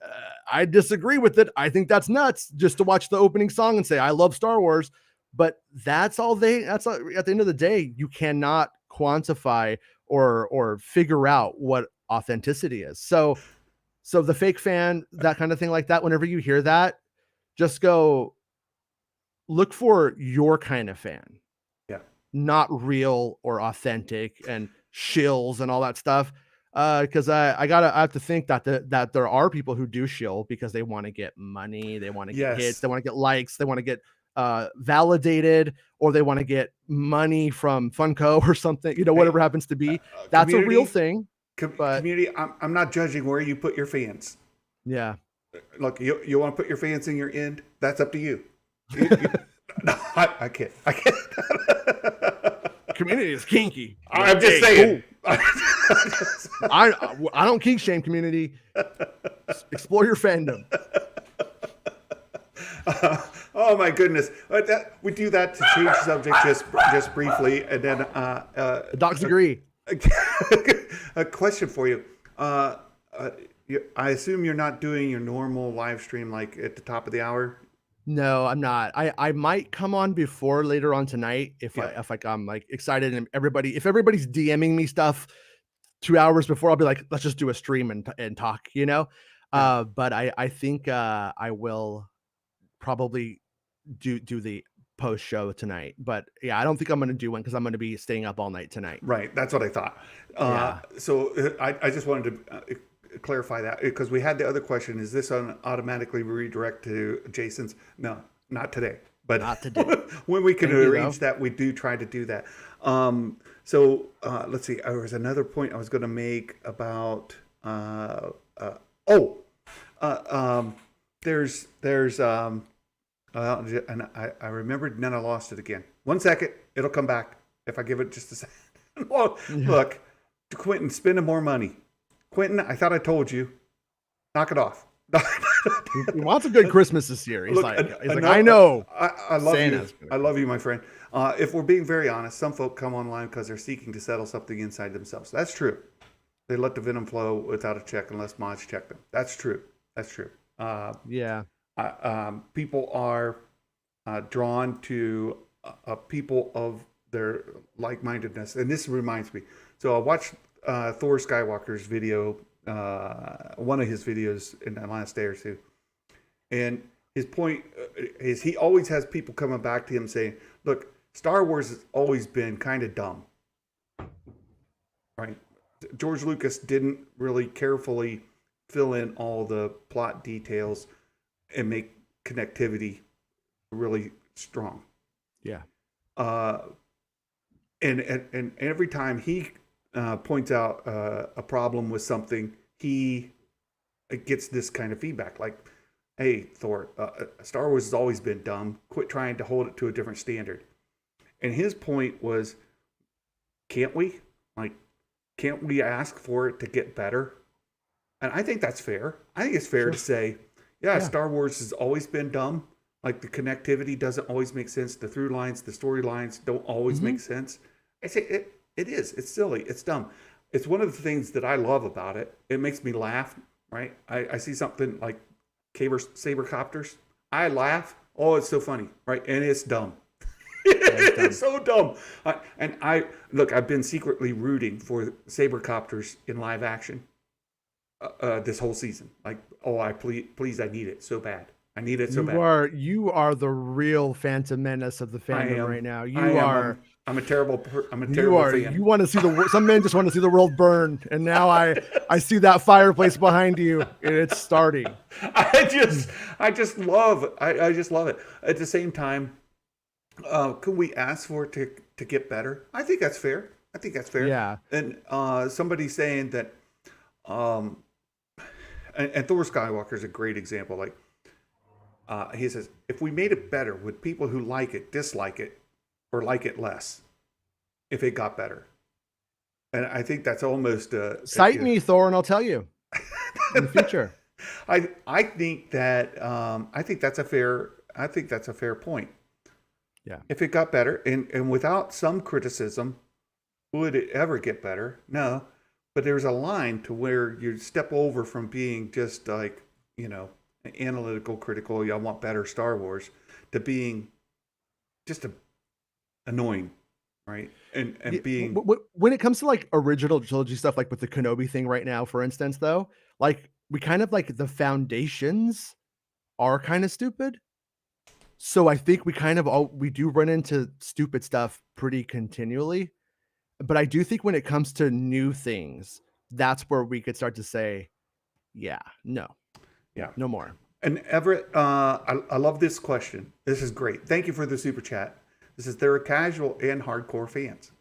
Uh, I disagree with it. I think that's nuts just to watch the opening song and say, I love Star Wars. But that's all that's all, at the end of the day, you cannot quantify or figure out what authenticity is. So the fake fan, that kind of thing like that, whenever you hear that, just go look for your kind of fan, Yeah. not real or authentic and shills and all that stuff. Because I have to think that there are people who do shill because they want to get money, they want to get hits, Yes. they want to get likes, they want to get validated, or they want to get money from Funko or something, Hey, whatever happens to be. That's a real community, thing. But community. I'm not judging where you put your fans. yeah, Look, you want to put your fans in your end? That's up to you. No, I can't. I can't. community is kinky. I'm just saying. Cool. I don't kink shame, community. Explore your fandom. Oh my goodness! We do that to change the subject just briefly, and then The docs agree. a question for you. I assume you're not doing your normal live stream like at the top of the hour. No, I'm not. I might come on before later on tonight if Yeah. I'm like excited and if everybody's DMing me stuff 2 hours before, I'll be like, let's just do a stream and talk, Yeah. But I think I will probably do the post show tonight. But yeah, I don't think I'm going to do one because I'm going to be staying up all night tonight. Right. That's what I thought. Yeah. So I just wanted to clarify that because we had the other question: is this on automatically redirect to Jason's? No, not today. But Not today. when we can Thank you, arrange though. that, we do try to do that. So let's see. There was another point I was going to make about. There's and I remembered, and then I lost it again. 1 second, it'll come back if I give it just a second. Well, look, Quentin, spending more money. Quentin, I thought I told you. Knock it off. He wants a good Christmas this year. He's Look, like, I know. I love Santa's you. I love you, my friend. If we're being very honest, some folk come online because they're seeking to settle something inside themselves. That's true. They let the venom flow without a check unless mods check them. That's true. That's true. Yeah. People are drawn to people of their like-mindedness. And this reminds me. So I watched Thor Skywalker's video, one of his videos in the last day or two. And his point is he always has people coming back to him saying, look, Star Wars has always been kind of dumb. Right? George Lucas didn't really carefully fill in all the plot details and make connectivity really strong. Yeah. And every time he points out a problem with something, he gets this kind of feedback like, hey, Thor, Star Wars has always been dumb. Quit trying to hold it to a different standard. And his point was, can't we? Like, can't we ask for it to get better? And I think that's fair. I think it's fair to say, yeah, Star Wars has always been dumb. Like the connectivity doesn't always make sense. The through lines, the storylines don't always make sense. I say it is. It's silly. It's dumb. It's one of the things that I love about it. It makes me laugh, right? I see something like saber copters. I laugh. Oh, it's so funny, right? And it's dumb. It's so dumb. I've been secretly rooting for saber copters in live action this whole season. Like, oh, please, I need it so bad. I need it so bad. You are the real Phantom Menace of the fandom right now. I'm a terrible fan. You want to see some men just want to see the world burn, and now I see that fireplace behind you, and it's starting. I just love it. At the same time, can we ask for it to get better? I think that's fair. Yeah. And somebody saying that, and Thor Skywalker is a great example. Like, He says, if we made it better, would people who like it dislike it or like it less if it got better? And I think that's almost Cite me, Thor, and I'll tell you in the future. I think that's a fair point. Yeah. If it got better and without some criticism, would it ever get better? No. But there's a line to where you step over from being just like, analytical, critical, I want better Star Wars, to being just annoying, right? And being when it comes to like original trilogy stuff, like with the Kenobi thing right now, for instance, though, like we kind of like the foundations are kind of stupid. So I think we do run into stupid stuff pretty continually. But I do think when it comes to new things, that's where we could start to say, yeah, no more. And Everett, I love this question. This is great. Thank you for the super chat. This is, there are casual and hardcore fans.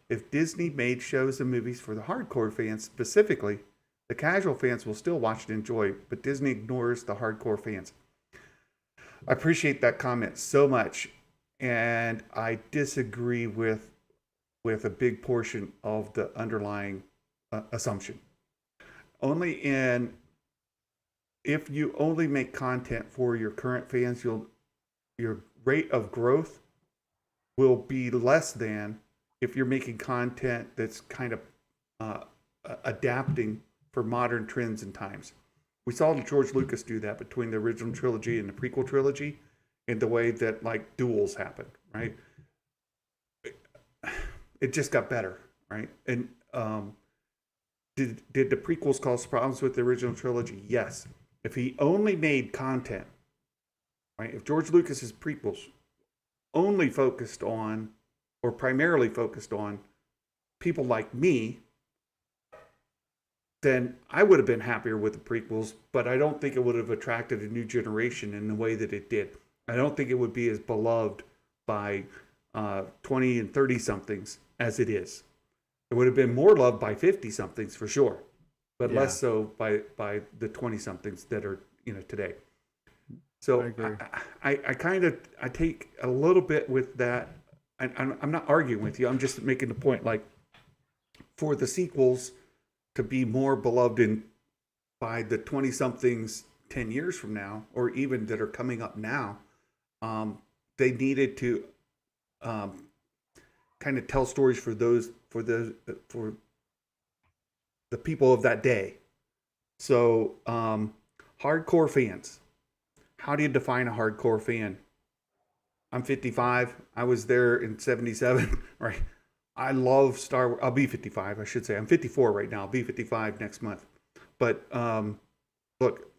If Disney made shows and movies for the hardcore fans specifically, the casual fans will still watch and enjoy, but Disney ignores the hardcore fans. I appreciate that comment so much, and I disagree with a big portion of the underlying assumption. If you only make content for your current fans, your rate of growth will be less than if you're making content that's kind of adapting for modern trends and times. We saw George Lucas do that between the original trilogy and the prequel trilogy, in the way that like duels happen, right? It just got better, right? And did the prequels cause problems with the original trilogy? Yes. If he only made content, right? If George Lucas's prequels only focused on, or primarily focused on, people like me, then I would have been happier with the prequels, but I don't think it would have attracted a new generation in the way that it did. I don't think it would be as beloved by 20 and 30 somethings as it is. It would have been more loved by 50 somethings for sure, but less so by the 20 somethings that are today. So I take a little bit with that. I'm not arguing with you. I'm just making the point, like, for the sequels to be more beloved by the 20 somethings 10 years from now, or even that are coming up now, they needed to kind of tell stories for the people of that day. So hardcore fans. How do you define a hardcore fan? I'm 55. I was there in 77, right? I love Star Wars. I'll be 55, I should say. I'm 54 right now. I'll be 55 next month. But look,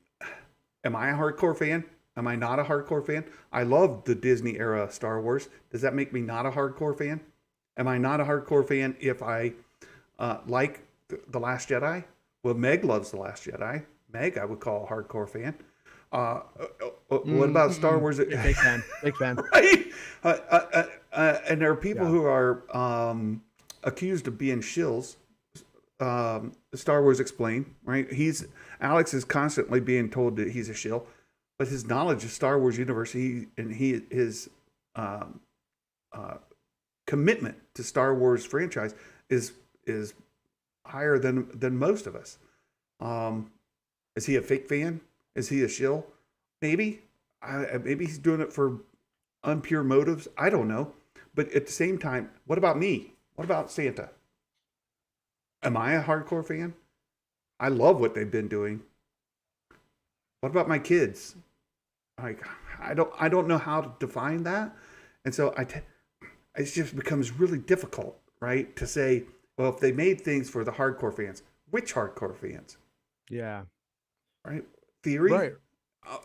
am I a hardcore fan? Am I not a hardcore fan? I love the Disney era Star Wars. Does that make me not a hardcore fan? Am I not a hardcore fan if I like The Last Jedi? Well, Meg loves The Last Jedi. Meg, I would call a hardcore fan. What about Star Wars? Big fan. Right? And there are people who are accused of being shills. Star Wars Explained, right? Alex is constantly being told that he's a shill, but his knowledge of Star Wars universe, his commitment to Star Wars franchise is higher than most of us. Is he a fake fan? Is he a shill? Maybe. Maybe he's doing it for unpure motives. I don't know. But at the same time, what about me? What about Santa? Am I a hardcore fan? I love what they've been doing. What about my kids? Like, I don't know how to define that. And so it just becomes really difficult, right? To say, well, if they made things for the hardcore fans, which hardcore fans? Yeah. Right? Theory? Right.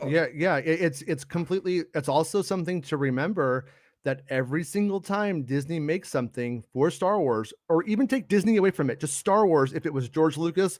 Yeah. It's completely, it's also something to remember that every single time Disney makes something for Star Wars, or even take Disney away from it, just Star Wars, if it was George Lucas,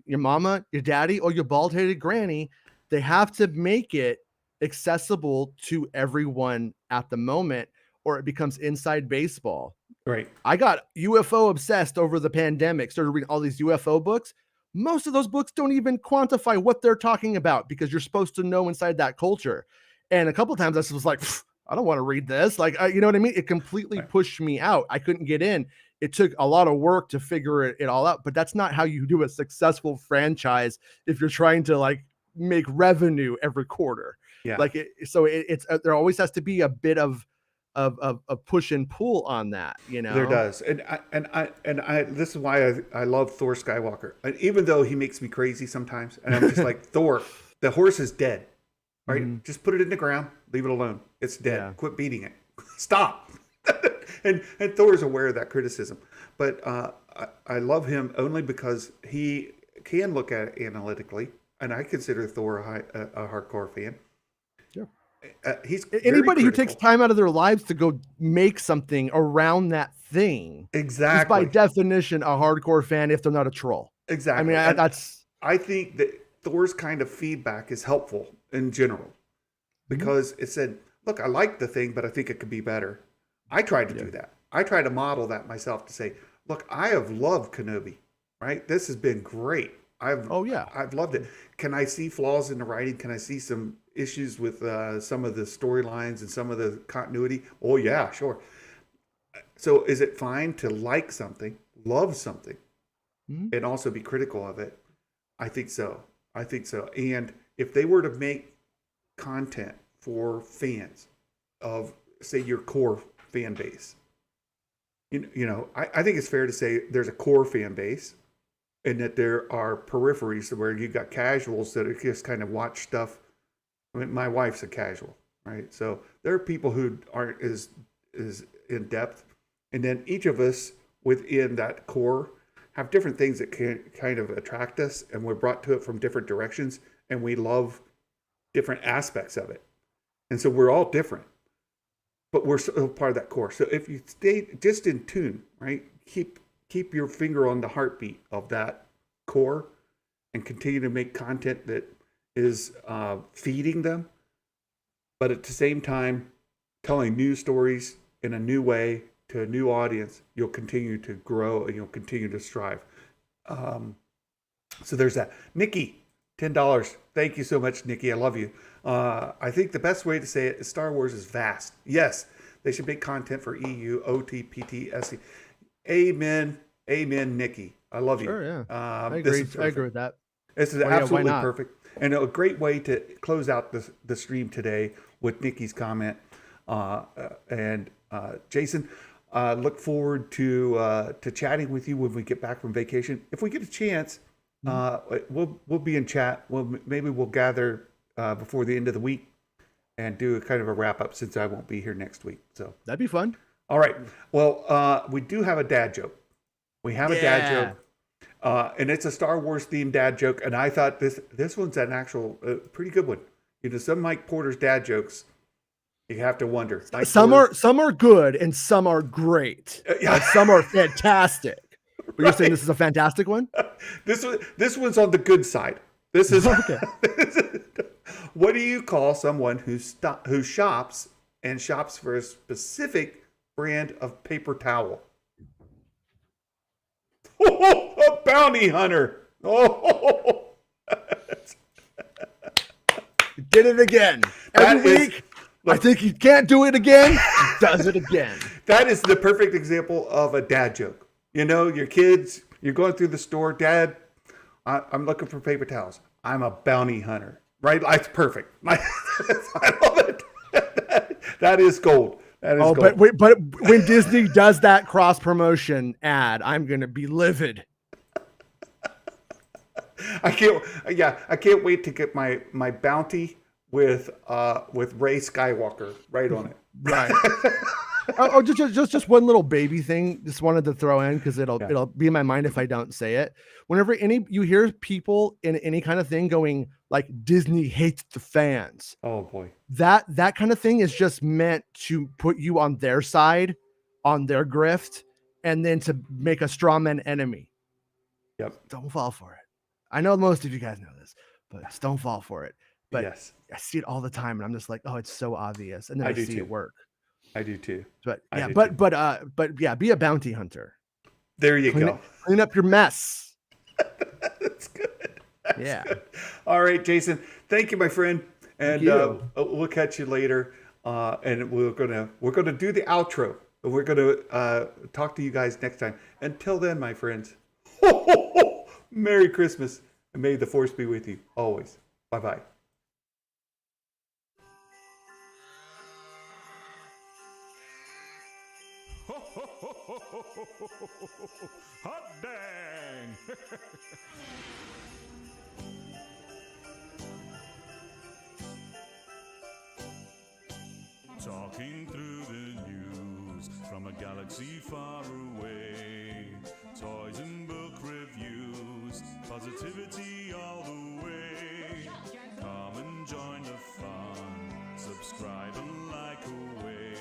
your mama, your daddy, or your bald-headed granny, they have to make it accessible to everyone at the moment, or it becomes inside baseball. Right. I got UFO obsessed over the pandemic, started reading all these UFO books. most of those books don't even quantify what they're talking about because you're supposed to know inside that culture. And a couple of times I was like, I don't want to read this. Like, you know what I mean? It completely pushed me out. I couldn't get in. It took a lot of work to figure it all out, but that's not how you do a successful franchise if you're trying to like make revenue every quarter. Yeah. Like it's there always has to be a bit of push and pull on that, you know. There does, and I this is why I love Thor Skywalker, and even though he makes me crazy sometimes, and I'm just like Thor, the horse is dead, right? Just put it in the ground, leave it alone. It's dead. Yeah. Quit beating it. Stop. and Thor is aware of that criticism, but I love him only because he can look at it analytically, and I consider Thor a hardcore fan. He's anybody who takes time out of their lives to go make something around that thing. Exactly. Is by definition a hardcore fan if they're not a troll. Exactly. I mean, I think that Thor's kind of feedback is helpful in general because it said, look, I like the thing, but I think it could be better. I tried to do that. I tried to model that myself to say, look, I have loved Kenobi, right? This has been great. I've loved it. Can I see flaws in the writing? Can I see some issues with some of the storylines and some of the continuity? Oh yeah, sure. So is it fine to like something, love something, and also be critical of it? I think so. And if they were to make content for fans of, say, your core fan base, you know, I think it's fair to say there's a core fan base, and that there are peripheries where you got casuals that just kind of watch stuff. I mean, my wife's a casual, right? So there are people who aren't as in depth, and then each of us within that core have different things that can kind of attract us, and we're brought to it from different directions, and we love different aspects of it, and so we're all different, but we're still part of that core. So if you stay just in tune, right, keep your finger on the heartbeat of that core, and continue to make content that is feeding them, but at the same time telling new stories in a new way to a new audience, you'll continue to grow and you'll continue to strive. So there's that. Nikki, $10. Thank you so much, Nikki. I love you. I think the best way to say it is Star Wars is vast. Yes, they should make content for EU, OT, PT, SC. Amen, Nikki. I love you. Sure, yeah. I agree with that. This is absolutely perfect. And a great way to close out the stream today with Nikki's comment. Jason, look forward to chatting with you when we get back from vacation. If we get a chance, we'll be in chat. Maybe we'll gather before the end of the week and do a kind of a wrap up, since I won't be here next week. So that'd be fun. All right. Well, we do have a dad joke. We have a dad joke. And it's a Star Wars themed dad joke, and I thought this one's an actual pretty good one. You know, some Mike Porter's dad jokes, you have to wonder. Some are good and some are great. Like some are fantastic. But you're saying this is a fantastic one? This one's on the good side. This is okay. What do you call someone who shops for a specific brand of paper towel? Oh, a bounty hunter. Oh, you did it again. Every week, I think he can't do it again. He does it again. That is the perfect example of a dad joke. You know, your kids, you're going through the store. Dad, I'm looking for paper towels. I'm a bounty hunter. Right? That's perfect. I love it. That is gold. Gold. But when Disney does that cross promotion ad, I'm gonna be livid. I can't wait to get my bounty with Rey Skywalker right on it. Right. Just one little baby thing. Just wanted to throw in because it'll be in my mind if I don't say it. Whenever you hear people in any kind of thing going like Disney hates the fans. Oh boy. That kind of thing is just meant to put you on their side, on their grift, and then to make a straw man enemy. Yep. Don't fall for it. I know most of you guys know this, but just don't fall for it. But yes. I see it all the time, and I'm just like, oh, it's so obvious, and then I see it work. I do too. But yeah, be a bounty hunter. There you go. Clean up your mess. That's Yeah. All right, Jason. Thank you, my friend. And you. we'll catch you later. And we're gonna do the outro. We're gonna talk to you guys next time. Until then, my friends. Merry Christmas, and may the force be with you always. Bye bye. Hot dang! Talking through the news from a galaxy far away. Toys and book reviews, positivity all the way. Come and join the fun, subscribe and like away.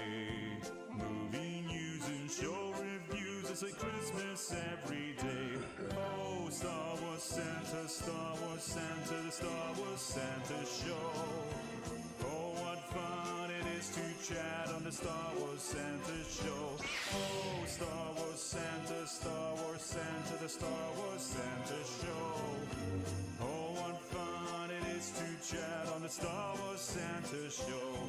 Movie news and show reviews, it's like Christmas every day. Oh, Star Wars Santa, Star Wars Santa, the Star Wars Santa show. Oh, what fun it is to chat on the Star Wars Santa show. Oh, Star Wars Santa, Star Wars Santa, the Star Wars Santa show. Oh, what fun it is to chat on the Star Wars Santa show.